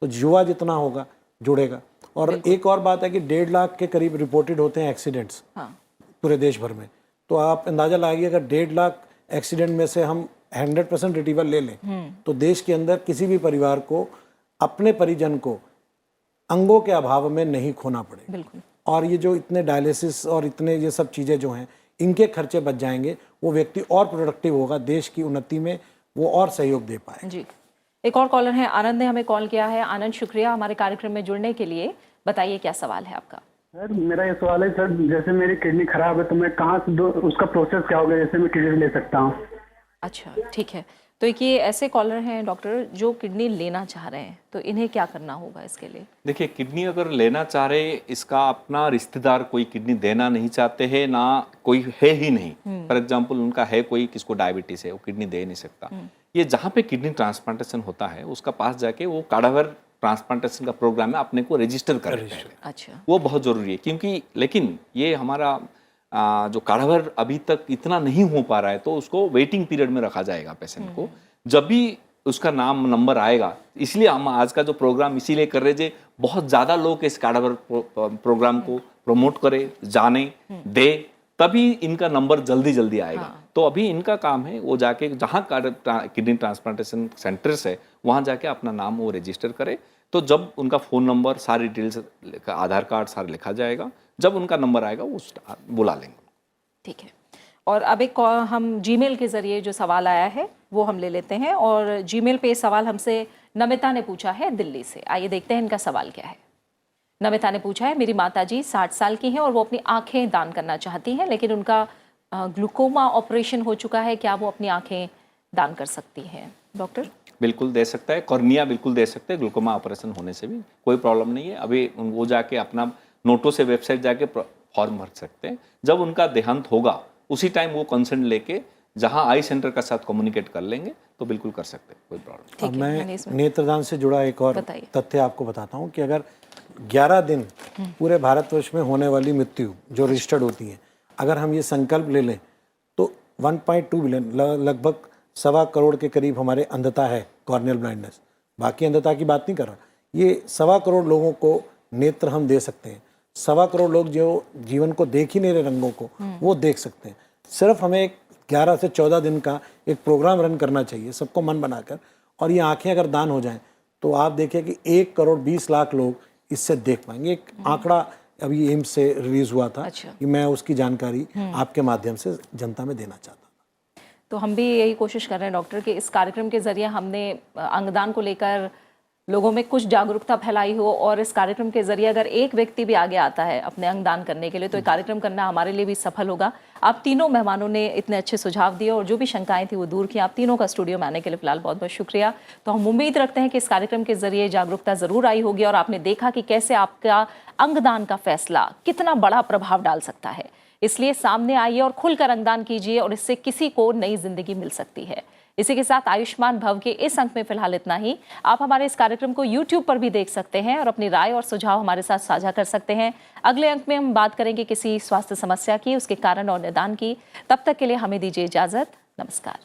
तो युवा जितना होगा जुड़ेगा। और एक और बात है कि 1.5 लाख के करीब रिपोर्टेड होते हैं एक्सीडेंट्स पूरे देश भर में। तो आप अंदाजा लगाइए, अगर 1.5 लाख एक्सीडेंट में से हम 100% रिट्रीवल ले लें तो देश के अंदर किसी भी परिवार को अपने परिजन को अंगों के अभाव में नहीं खोना पड़े। और ये जो इतने डायलिसिस और इतने ये सब चीज़ें जो हैं, इनके खर्चे बच जाएंगे, वो व्यक्ति और प्रोडक्टिव होगा, देश की उन्नति में वो और सहयोग दे पाए। जी, एक और कॉलर है, आनंद ने हमें कॉल किया है। आनंद, शुक्रिया हमारे कार्यक्रम में जुड़ने के लिए। बताइए क्या सवाल है आपका? सर, मेरा ये सवाल है सर, जैसे मेरी किडनी खराब है तो मैं कहाँ से उसका प्रोसेस क्या होगा, जैसे मैं किडनी ले सकता हूँ? अच्छा, ठीक है। तो ये ऐसे कॉलर हैं डॉक्टर जो किडनी लेना चाह रहे हैं, तो इन्हें क्या करना होगा इसके लिए? देखिए, किडनी अगर लेना चाह रहे, इसका अपना रिश्तेदार कोई किडनी देना नहीं चाहते हैं, ना कोई है ही नहीं। फॉर एग्जांपल उनका है कोई, किसको डायबिटीज है, वो किडनी दे नहीं सकता, ये जहाँ पे किडनी ट्रांसप्लांटेशन होता है उसका पास जाके वो काडावर ट्रांसप्लांटेशन का प्रोग्राम में अपने को रजिस्टर करें पहले। अच्छा, वो बहुत ज़रूरी है, क्योंकि लेकिन ये हमारा जो काडावर अभी तक इतना नहीं हो पा रहा है, तो उसको वेटिंग पीरियड में रखा जाएगा पेशेंट को। जब भी उसका नाम नंबर आएगा, इसलिए हम आज का जो प्रोग्राम इसीलिए कर रहे थे, बहुत ज़्यादा लोग इस काडावर प्रोग्राम को प्रमोट करे, जाने दे, तभी इनका नंबर जल्दी आएगा। तो अभी इनका काम है वो जाके जहाँ किडनी ट्रांसप्लांटेशन सेंटर्स है वहाँ जाके अपना नाम वो रजिस्टर करे। तो जब उनका फ़ोन नंबर, सारी डिटेल्स, आधार कार्ड सारा लिखा जाएगा, जब उनका नंबर आएगा वो बुला लेंगे। ठीक है। और अब एक हम जीमेल के ज़रिए जो सवाल आया है वो हम ले लेते हैं, और जीमेल पे सवाल हमसे नमिता ने पूछा है दिल्ली से। आइए देखते हैं इनका सवाल क्या है। नमिता ने पूछा है, मेरी माताजी 60 साल की हैं और वो अपनी आंखें दान करना चाहती हैं, लेकिन उनका ग्लूकोमा ऑपरेशन हो चुका है, क्या वो अपनी आंखें दान कर सकती हैं? डॉक्टर? बिल्कुल दे सकता है, कॉर्निया बिल्कुल दे सकते हैं, ग्लूकोमा ऑपरेशन होने से भी कोई प्रॉब्लम नहीं है। अभी वो जाके अपना नोटो से वेबसाइट जाके फॉर्म भर सकते हैं। जब उनका देहांत होगा उसी टाइम वो कंसेंट लेके जहां आई सेंटर का साथ कम्युनिकेट कर लेंगे तो बिल्कुल कर सकते हैं, कोई प्रॉब्लम। अब मैं नेत्रदान से जुड़ा एक और तथ्य आपको बताता हूं कि अगर 11 दिन पूरे भारतवर्ष में होने वाली मृत्यु जो रजिस्टर्ड होती है, अगर हम ये संकल्प ले लें तो 1.2 बिलियन, लगभग 1.25 करोड़ के करीब हमारे अंधता है, कॉर्नियल ब्लाइंडनेस। बाकी अंधता की बात नहीं कर रहा, ये 1.25 करोड़ लोगों को नेत्र हम दे सकते हैं। 1.25 करोड़ लोग जो जीवन को देख ही नहीं रहे, रंगों को, वो देख सकते हैं। सिर्फ हमें 11 से 14 दिन का एक प्रोग्राम रन करना चाहिए सबको मन बनाकर, और ये आंखें अगर दान हो जाएं तो आप देखिए कि 1 करोड़ 20 लाख लोग इससे देख पाएंगे। एक आंकड़ा अभी एम्स से रिलीज हुआ था। अच्छा। कि मैं उसकी जानकारी आपके माध्यम से जनता में देना चाहता था। तो हम भी यही कोशिश कर रहे हैं डॉक्टर कि इस कार्यक्रम के ज़रिए हमने अंगदान को लेकर लोगों में कुछ जागरूकता फैलाई हो, और इस कार्यक्रम के ज़रिए अगर एक व्यक्ति भी आगे आता है अपने अंगदान करने के लिए तो ये कार्यक्रम करना हमारे लिए भी सफल होगा। आप तीनों मेहमानों ने इतने अच्छे सुझाव दिए और जो भी शंकाएं थी वो दूर की। आप तीनों का स्टूडियो में आने के लिए फिलहाल बहुत बहुत शुक्रिया। तो हम उम्मीद रखते हैं कि इस कार्यक्रम के ज़रिए जागरूकता ज़रूर आई होगी और आपने देखा कि कैसे आपका अंगदान का फैसला कितना बड़ा प्रभाव डाल सकता है। इसलिए सामने आइए और खुलकर अंगदान कीजिए, और इससे किसी को नई जिंदगी मिल सकती है। इसी के साथ आयुष्मान भव के इस अंक में फिलहाल इतना ही। आप हमारे इस कार्यक्रम को YouTube पर भी देख सकते हैं और अपनी राय और सुझाव हमारे साथ साझा कर सकते हैं। अगले अंक में हम बात करेंगे किसी स्वास्थ्य समस्या की, उसके कारण और निदान की। तब तक के लिए हमें दीजिए इजाजत। नमस्कार।